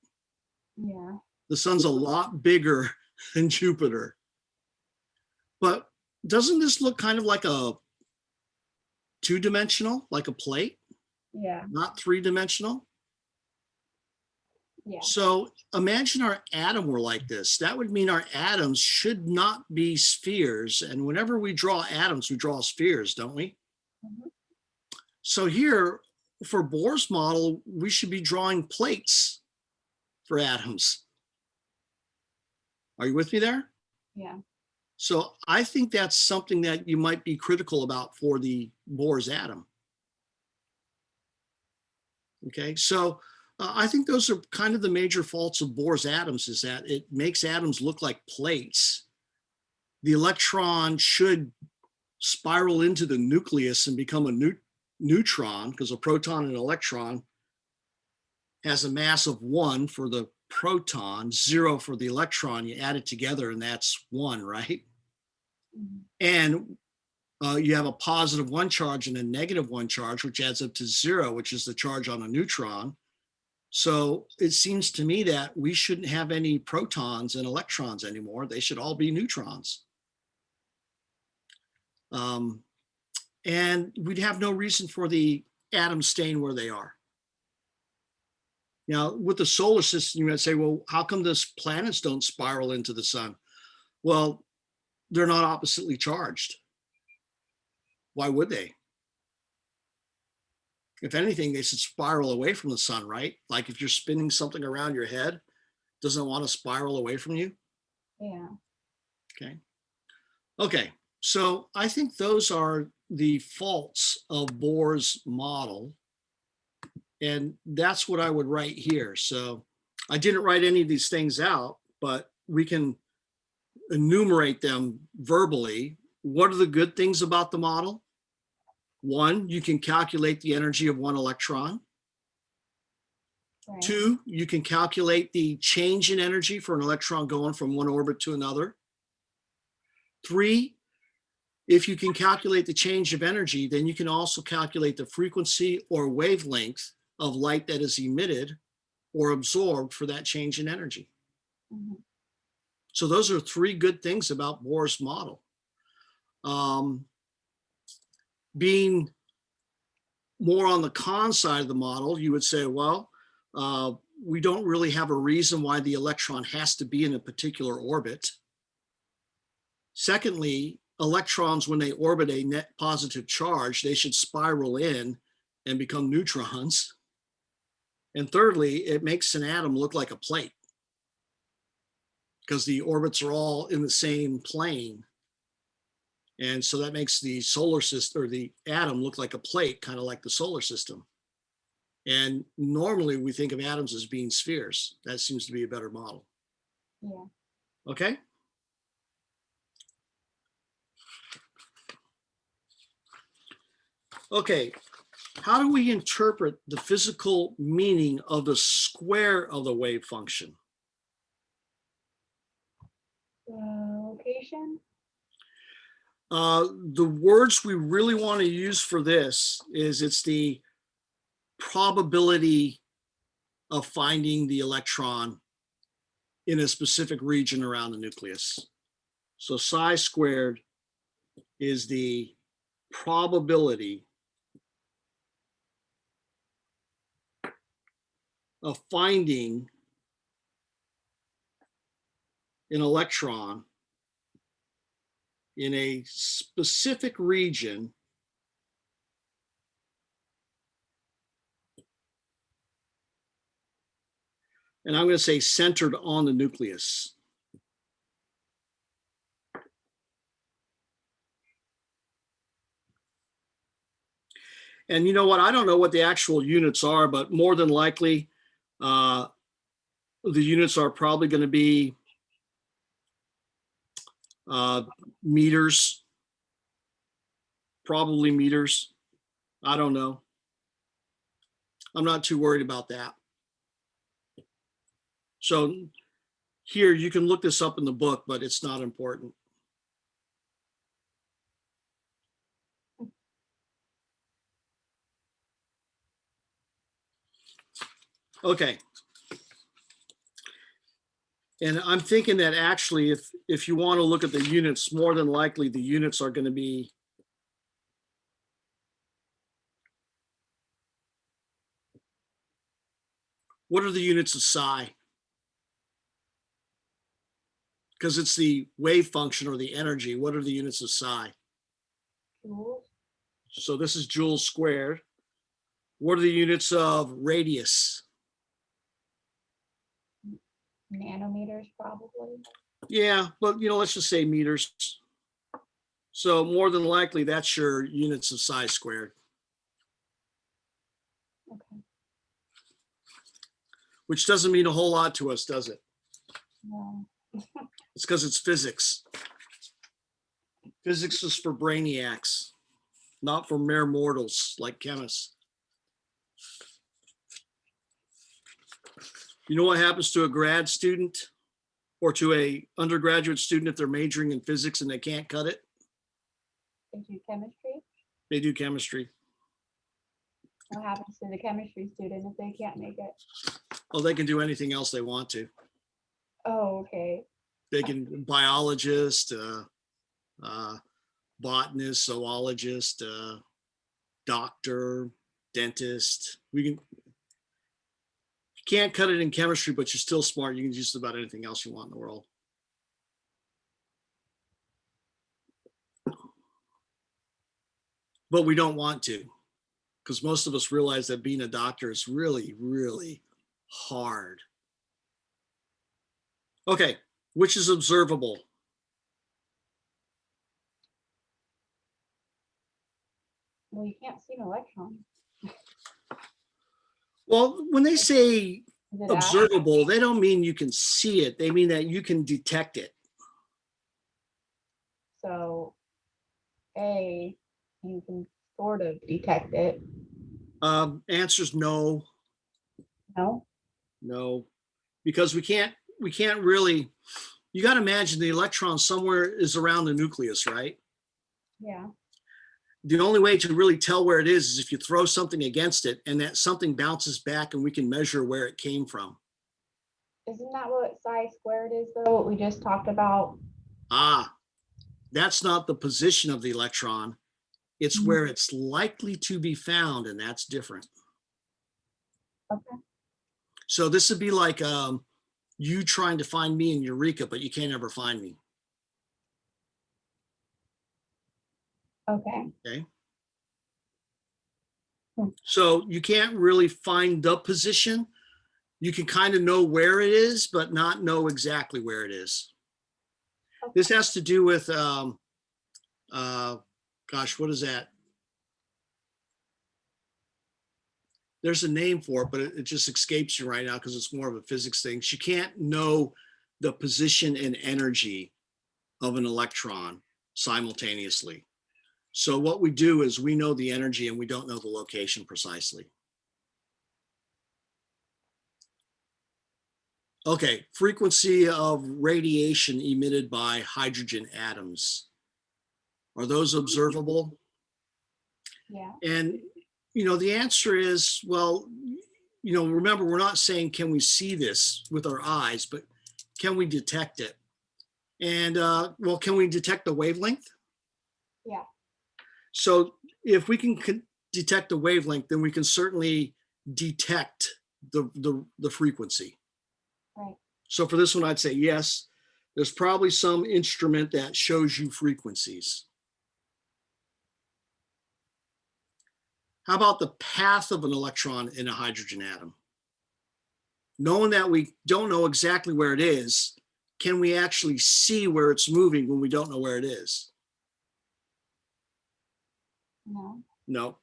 Yeah. The sun's a lot bigger than Jupiter. But doesn't this look kind of like a two-dimensional, like a plate, Yeah. not three-dimensional? Yeah. So imagine our atom were like this. That would mean our atoms should not be spheres. And whenever we draw atoms, we draw spheres, don't we? Mhm. So here, for Bohr's model, we should be drawing plates for atoms. Are you with me there? Yeah. So I think that's something that you might be critical about for the Bohr's atom. Okay, so I think those are kind of the major faults of Bohr's atoms, is that it makes atoms look like plates. The electron should spiral into the nucleus and become a neutron, because a proton and an electron has a mass of 1 for the proton, 0 for the electron. You add it together and that's 1, right? Mhm. And you have a positive 1 charge and a negative 1 charge, which adds up to 0, which is the charge on a neutron. So it seems to me that we shouldn't have any protons and electrons anymore. They should all be neutrons. And we'd have no reason for the atoms staying where they are. Now, with the solar system, you might say, well, how come the planets don't spiral into the sun? Well, they're not oppositely charged. Why would they? If anything, they should spiral away from the sun, right? Like if you're spinning something around your head, doesn't it want to spiral away from you? Yeah. Okay. Okay. So I think those are the faults of Bohr's model. And that's what I would write here. So I didn't write any of these things out, but we can enumerate them verbally. What are the good things about the model? 1, you can calculate the energy of 1 electron. Right. 2, you can calculate the change in energy for an electron going from one orbit to another. 3, if you can calculate the change of energy, then you can also calculate the frequency or wavelength of light that is emitted or absorbed for that change in energy. Mhm. So those are 3 good things about Bohr's model. Being more on the con side of the model, you would say, well, we don't really have a reason why the electron has to be in a particular orbit. Secondly, electrons, when they orbit a net positive charge, they should spiral in and become neutrons. And thirdly, it makes an atom look like a plate because the orbits are all in the same plane. And so that makes the solar system, or the atom, look like a plate, kind of like the solar system. And normally we think of atoms as being spheres. That seems to be a better model. Yeah. Okay. Okay, how do we interpret the physical meaning of the square of the wave function? Location. The words we really want to use for this is it's the probability of finding the electron in a specific region around the nucleus. So psi squared is the probability of finding an electron in a specific region and I'm going to say centered on the nucleus. And you know what? I don't know what the actual units are, but more than likely, the units are probably going to be meters, probably meters. I don't know. I'm not too worried about that. So here, you can look this up in the book, but it's not important. Okay. And I'm thinking that actually, if you want to look at the units, more than likely the units are going to be What are the units of psi? Because it's the wave function or the energy. What are the units of psi? Joules, So this is joules squared. What are the units of radius? nanometers, probably. Yeah, but let's just say meters. So more than likely, that's your units of psi squared, Okay. which doesn't mean a whole lot to us, does it? No. It's because it's physics. Physics is for brainiacs, not for mere mortals like chemists. You know what happens to a grad student or to a undergraduate student if they're majoring in physics and they can't cut it? They do chemistry. They do chemistry. What happens to the chemistry student if they can't make it? Oh, they can do anything else they want to. Oh, okay. They can biologist, botanist, zoologist, doctor, dentist. You can't cut it in chemistry, but you're still smart. You can do just about anything else you want in the world. But we don't want to, because most of us realize that being a doctor is really, really hard. Okay, which is observable? Well, you can't see an electron. Well, when they say Is it observable, they don't mean you can see it. They mean that you can detect it. So, A, you can sort of detect it. Answer's no, No? no, because we can't really, you got to imagine the electron somewhere is around the nucleus, right? Yeah. The only way to really tell where it is if you throw something against it and that something bounces back and we can measure where it came from. Isn't that what psi squared is, though? What we just talked about? Ah, that's not the position of the electron. It's where it's likely to be found, and that's different. Okay. So this would be like you trying to find me in Eureka, but you can't ever find me. Okay. Okay. Hmm. So you can't really find the position. You can kind of know where it is, but not know exactly where it is. Okay. This has to do with, gosh, what is that? There's a name for it, but it just escapes you right now because it's more of a physics thing. You can't know the position and energy of an electron simultaneously. So what we do is we know the energy and we don't know the location precisely. Okay, frequency of radiation emitted by hydrogen atoms. Are those observable? Yeah. And, the answer is, well, remember, we're not saying, can we see this with our eyes, but can we detect it? And, well, can we detect the wavelength? Yeah. So if we can detect the wavelength, then we can certainly detect the frequency. Right. So for this one, I'd say yes, there's probably some instrument that shows you frequencies. How about the path of an electron in a hydrogen atom? Knowing that we don't know exactly where it is, can we actually see where it's moving when we don't know where it is? No. No.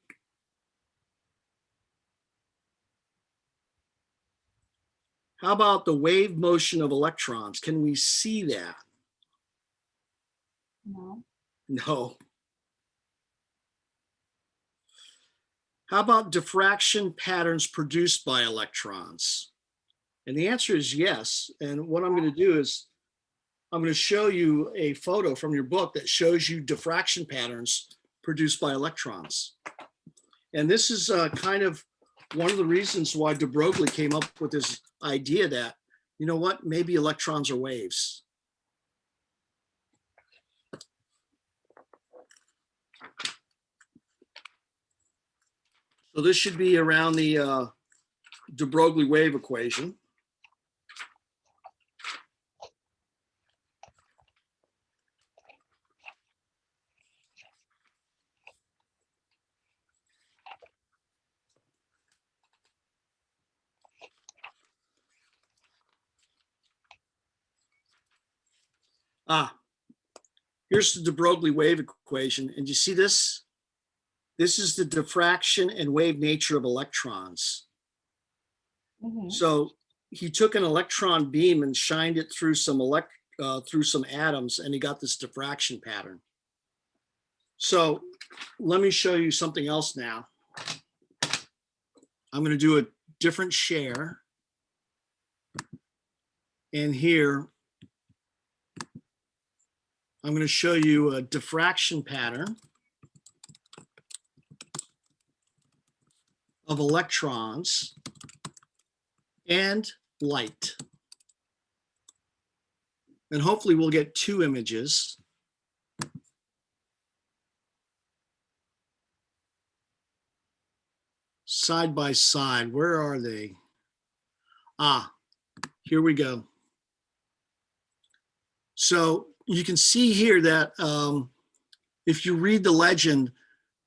How about the wave motion of electrons? Can we see that? No. No. How about diffraction patterns produced by electrons? And the answer is yes. And what I'm going to do is I'm going to show you a photo from your book that shows you diffraction patterns produced by electrons. And this is kind of one of the reasons why de Broglie came up with this idea that, you know what, maybe electrons are waves. So this should be around the de Broglie wave equation. Here's the de Broglie wave equation. And you see this? This is the diffraction and wave nature of electrons. Mhm. So he took an electron beam and shined it through some atoms, and he got this diffraction pattern. So let me show you something else now. I'm going to do a different share. And here, I'm going to show you a diffraction pattern of electrons and light. And hopefully we'll get two images. Side by side, where are they? Here we go. So you can see here that if you read the legend,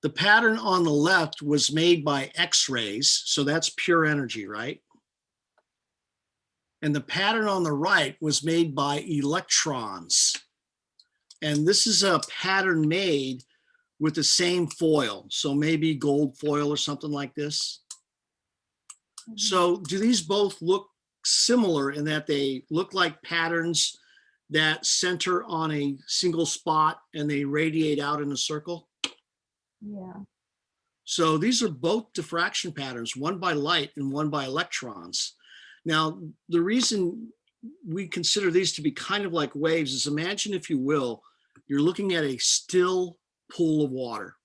the pattern on the left was made by X-rays, so that's pure energy, right? And the pattern on the right was made by electrons. And this is a pattern made with the same foil, so maybe gold foil or something like this. Mhm. So do these both look similar in that they look like patterns that center on a single spot and they radiate out in a circle? Yeah. So these are both diffraction patterns, one by light and one by electrons. Now, the reason we consider these to be kind of like waves is, imagine, if you will, you're looking at a still pool of water,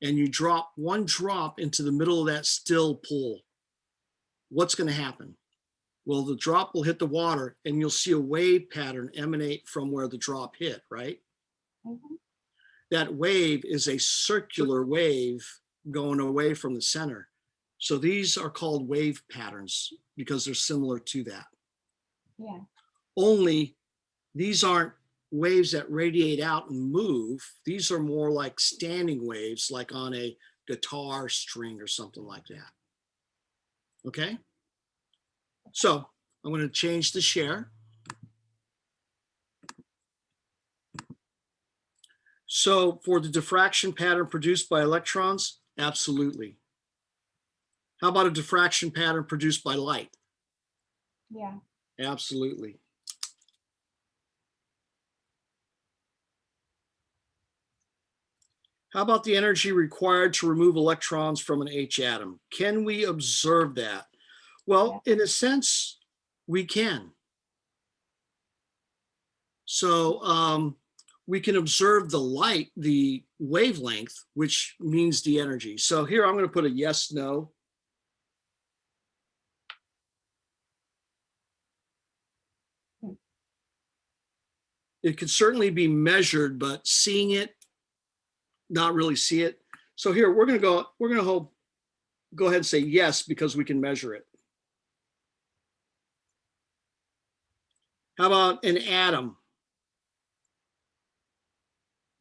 and you drop one drop into the middle of that still pool. What's going to happen? Well, the drop will hit the water and you'll see a wave pattern emanate from where the drop hit, right? Mhm. That wave is a circular wave going away from the center. So these are called wave patterns because they're similar to that. Yeah. Only these aren't waves that radiate out and move. These are more like standing waves, like on a guitar string or something like that. Okay? So I'm going to change the share. So for the diffraction pattern produced by electrons, absolutely. How about a diffraction pattern produced by light? Yeah. Absolutely. How about the energy required to remove electrons from an H atom? Can we observe that? Well, in a sense, we can. So we can observe the light, the wavelength, which means the energy. So here I'm going to put a yes, no. It could certainly be measured, but seeing it, not really see it. So here we're going to go ahead and say yes, because we can measure it. How about an atom?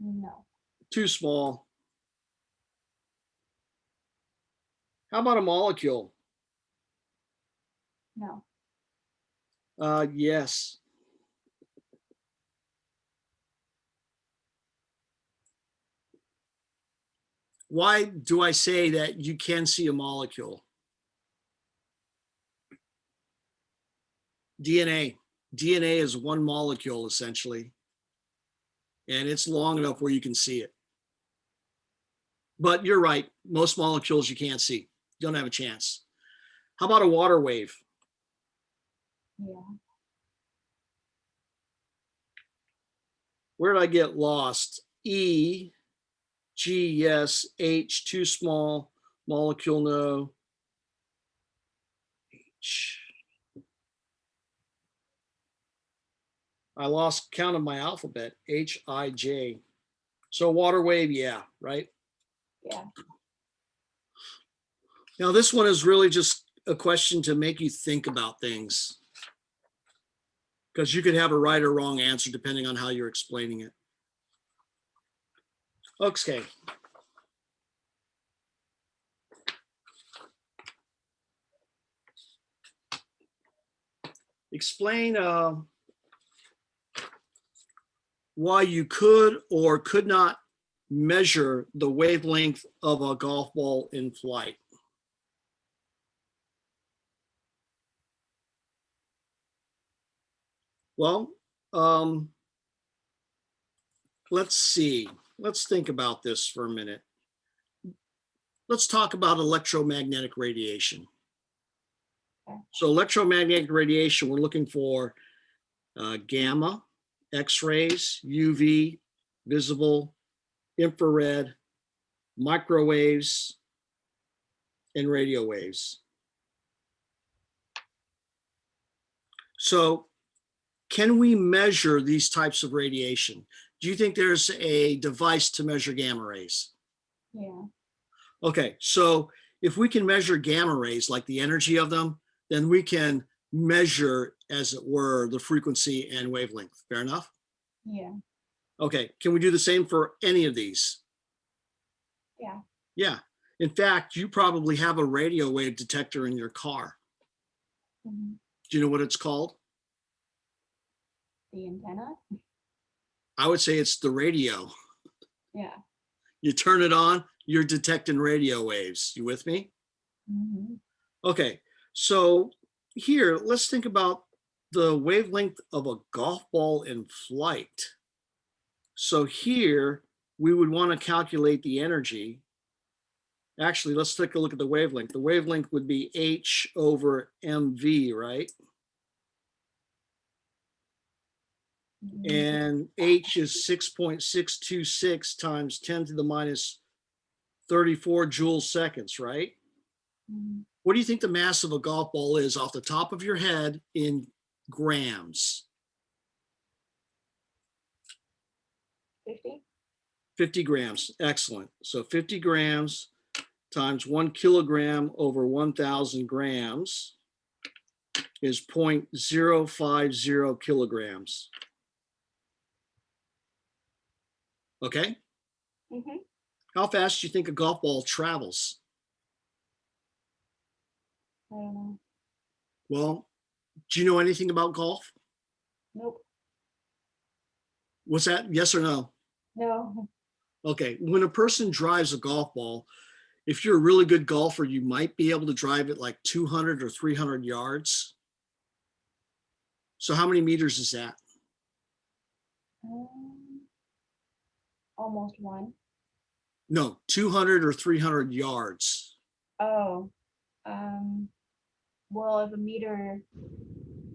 No. Too small. How about a molecule? No. Yes. Why do I say that you can see a molecule? DNA. DNA is one molecule, essentially. And it's long enough where you can see it. But you're right. Most molecules you can't see. You don't have a chance. How about a water wave? Yeah. Where did I get lost? E, G, yes. H, too small. Molecule, no. H. I lost count of my alphabet. H, I, J. So water wave, yeah, right? Yeah. Now, this one is really just a question to make you think about things, because you could have a right or wrong answer depending on how you're explaining it. Okay. Explain why you could or could not measure the wavelength of a golf ball in flight. Well, let's see. Let's think about this for a minute. Let's talk about electromagnetic radiation. So electromagnetic radiation, we're looking for gamma, X-rays, UV, visible, infrared, microwaves, and radio waves. So can we measure these types of radiation? Do you think there's a device to measure gamma rays? Yeah. Okay, so if we can measure gamma rays, like the energy of them, then we can measure, as it were, the frequency and wavelength. Fair enough? Yeah. Okay, can we do the same for any of these? Yeah. Yeah. In fact, you probably have a radio wave detector in your car. Mm-hmm. Do you know what it's called? The antenna? I would say it's the radio. Yeah. You turn it on, you're detecting radio waves. You with me? Mm-hmm. Okay, so here, let's think about the wavelength of a golf ball in flight. So here, we would want to calculate the energy. Actually, let's take a look at the wavelength. The wavelength would be H over MV, right? Mm-hmm. And H is 6.626 times 10 to the minus 34 joules seconds, right? Mm-hmm. What do you think the mass of a golf ball is off the top of your head in grams? 50? 50 grams. Excellent. So 50 grams times 1 kilogram over 1,000 grams is 0.050 kilograms. Okay. Mm-hmm. How fast do you think a golf ball travels? I don't know. Well, do you know anything about golf? Nope. What's that? Yes or no? No. Okay. When a person drives a golf ball, if you're a really good golfer, you might be able to drive it like 200 or 300 yards. So how many meters is that? Almost one. No, 200 or 300 yards. Oh. Well, if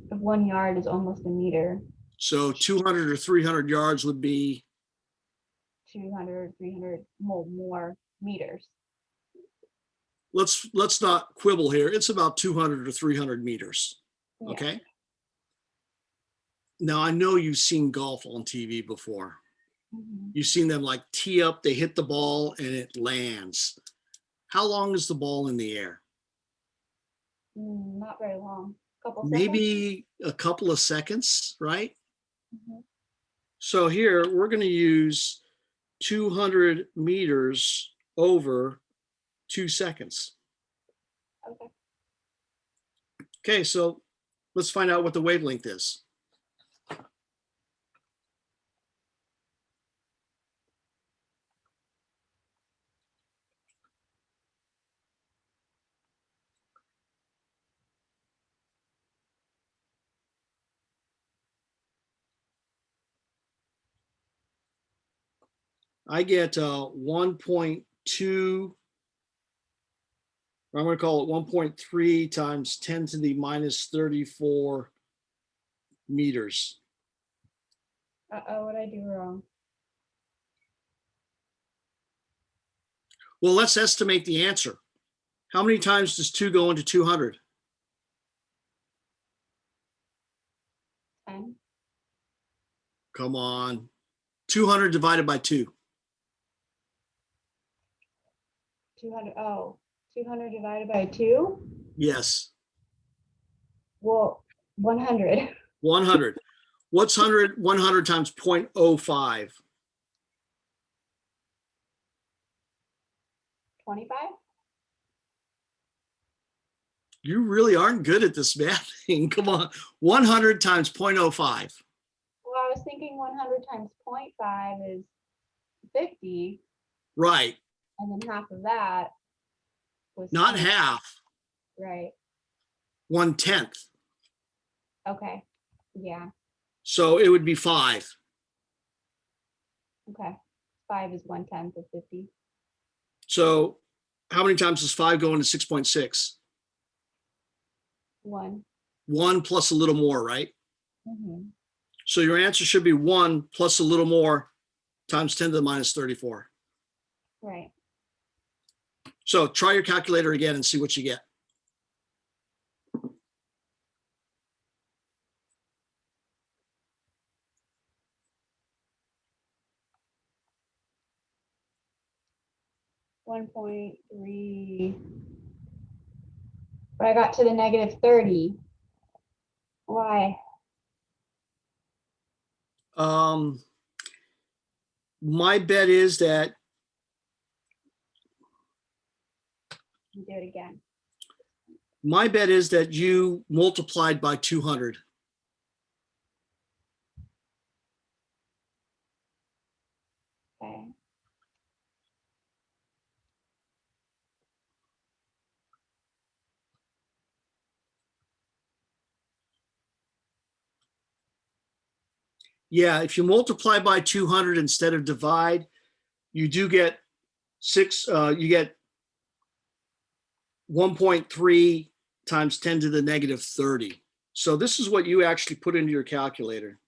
1 yard is almost a meter, So 200 or 300 yards would be, 200, 300, more meters. let's not quibble here. It's about 200 or 300 meters. Yeah. Okay. Now I know you've seen golf on TV before. Mm-hmm. You've seen them like tee up, they hit the ball and it lands. How long is the ball in the air? Not very long. Couple Maybe a couple of seconds, right? Mm-hmm. So here we're going to use 200 meters over 2 seconds. Okay. Okay, so let's find out what the wavelength is. I get 1.2, or I'm going to call it 1.3 times 10 to the minus 34 meters. Uh-oh, what'd I do wrong? Well, let's estimate the answer. How many times does 2 go into 200? 10? Come on. 200 divided by 2. 200. Oh, 200 divided by 2? Yes, Well, 100. 100. What's 100 times 0.05? 25? You really aren't good at this math thing. Come on. 100 times 0.05. Well, I was thinking 100 times 0.5 is 50, Right. and then half of that was Not 20. half, Right. 1/10. Okay. Yeah. So it would be 5. Okay. 5 is 1/10 of 50. So how many times does 5 go into 6.6? 1. 1 plus a little more, right? Mm-hmm. So your answer should be 1 plus a little more times 10 to the minus 34. Right. So try your calculator again and see what you get. $1.3. But I got to the negative 30. Why? My bet is that Do it again. you multiplied by 200. Okay. Yeah, if you multiply by 200 instead of divide, you do get you get 1.3 times 10 to the negative 30. So this is what you actually put into your calculator.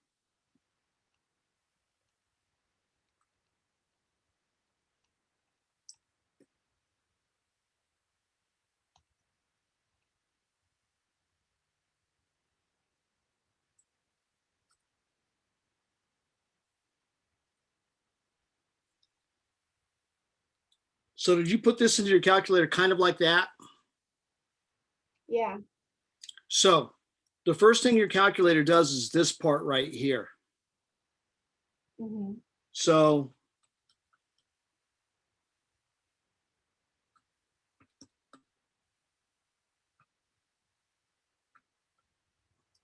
So did you put this into your calculator kind of like that? Yeah. So the first thing your calculator does is this part right here. Mm-hmm. So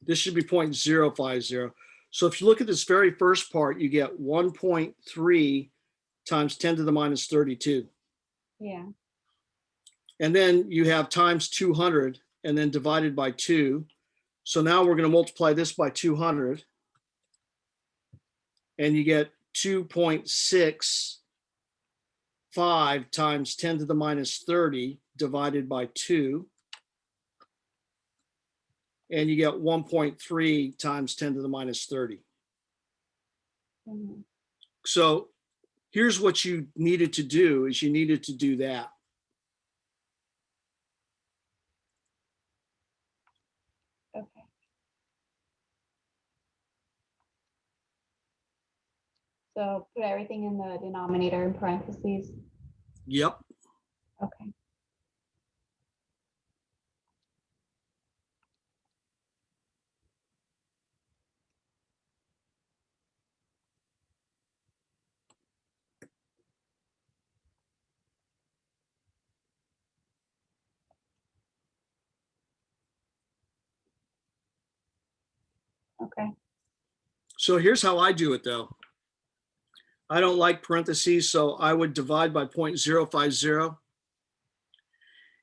this should be 0.050. So if you look at this very first part, you get 1.3 times 10 to the minus 32. Yeah. And then you have times 200 and then divided by 2. So now we're going to multiply this by 200. And you get 2.65 times 10 to the minus 30 divided by 2. And you get 1.3 times 10 to the minus 30. Mm-hmm. So here's what you needed to do is you needed to do that. Okay. So put everything in the denominator in parentheses. Yep. Okay. Okay. So here's how I do it though. I don't like parentheses, so I would divide by 0.050.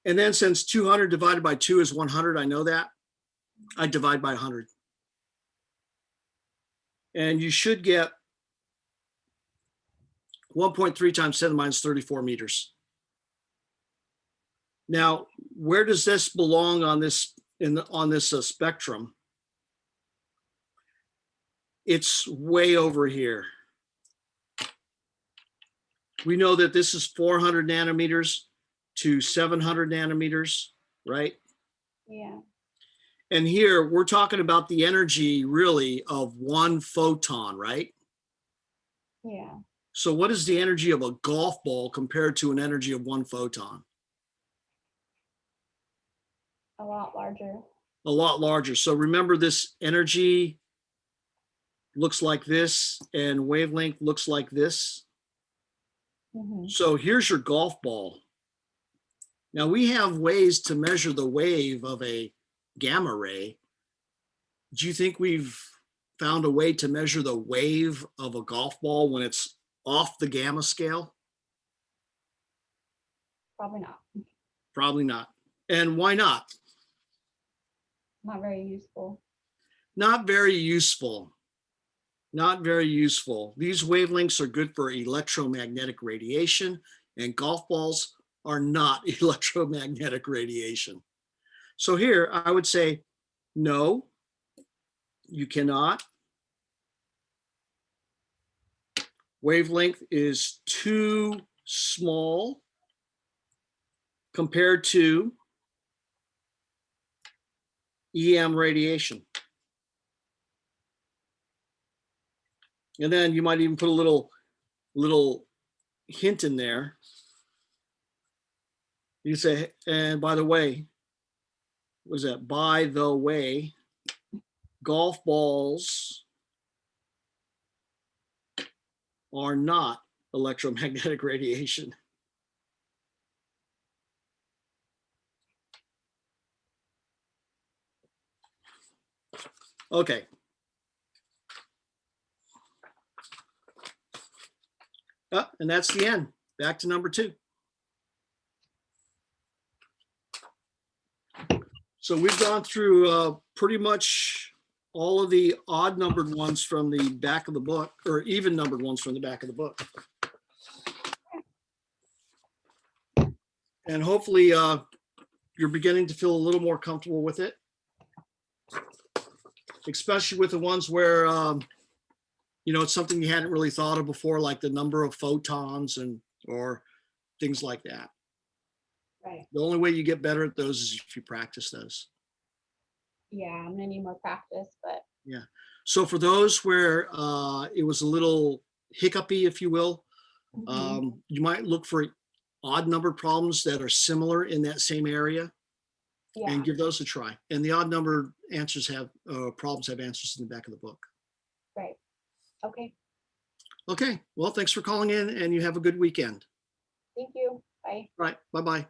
And then since 200 divided by 2 is 100, I know that, I divide by 100. And you should get 1.3 times 10 minus 34 meters. Now, where does this belong on this spectrum? It's way over here. We know that this is 400 nanometers to 700 nanometers, right? Yeah. And here we're talking about the energy really of one photon, right? Yeah. So what is the energy of a golf ball compared to an energy of one photon? A lot larger. A lot larger. So remember, this energy looks like this and wavelength looks like this. Mhm. So here's your golf ball. Now we have ways to measure the wave of a gamma ray. Do you think we've found a way to measure the wave of a golf ball when it's off the gamma scale? Probably not. Probably not. And why not? Not very useful. Not very useful. Not very useful. These wavelengths are good for electromagnetic radiation, and golf balls are not electromagnetic radiation. So here I would say, no, you cannot. Wavelength is too small compared to EM radiation. And then you might even put a little hint in there. You say, and by the way, what is that? By the way, golf balls are not electromagnetic radiation. Okay. And that's the end. Back to number 2. So we've gone through pretty much all of the odd numbered ones from the back of the book, or even numbered ones from the back of the book. And hopefully you're beginning to feel a little more comfortable with it, especially with the ones where, it's something you hadn't really thought of before, like the number of photons or things like that. Right. The only way you get better at those is if you practice those. Yeah, I'm gonna need more practice, but Yeah. So for those where it was a little hiccupy, if you will, you might look for odd numbered problems that are similar in that same area yeah. and give those a try. And the odd numbered answers problems have answers in the back of the book. Right. Okay. Okay. Well, thanks for calling in, and you have a good weekend. Thank you. Bye. All right. Bye-bye.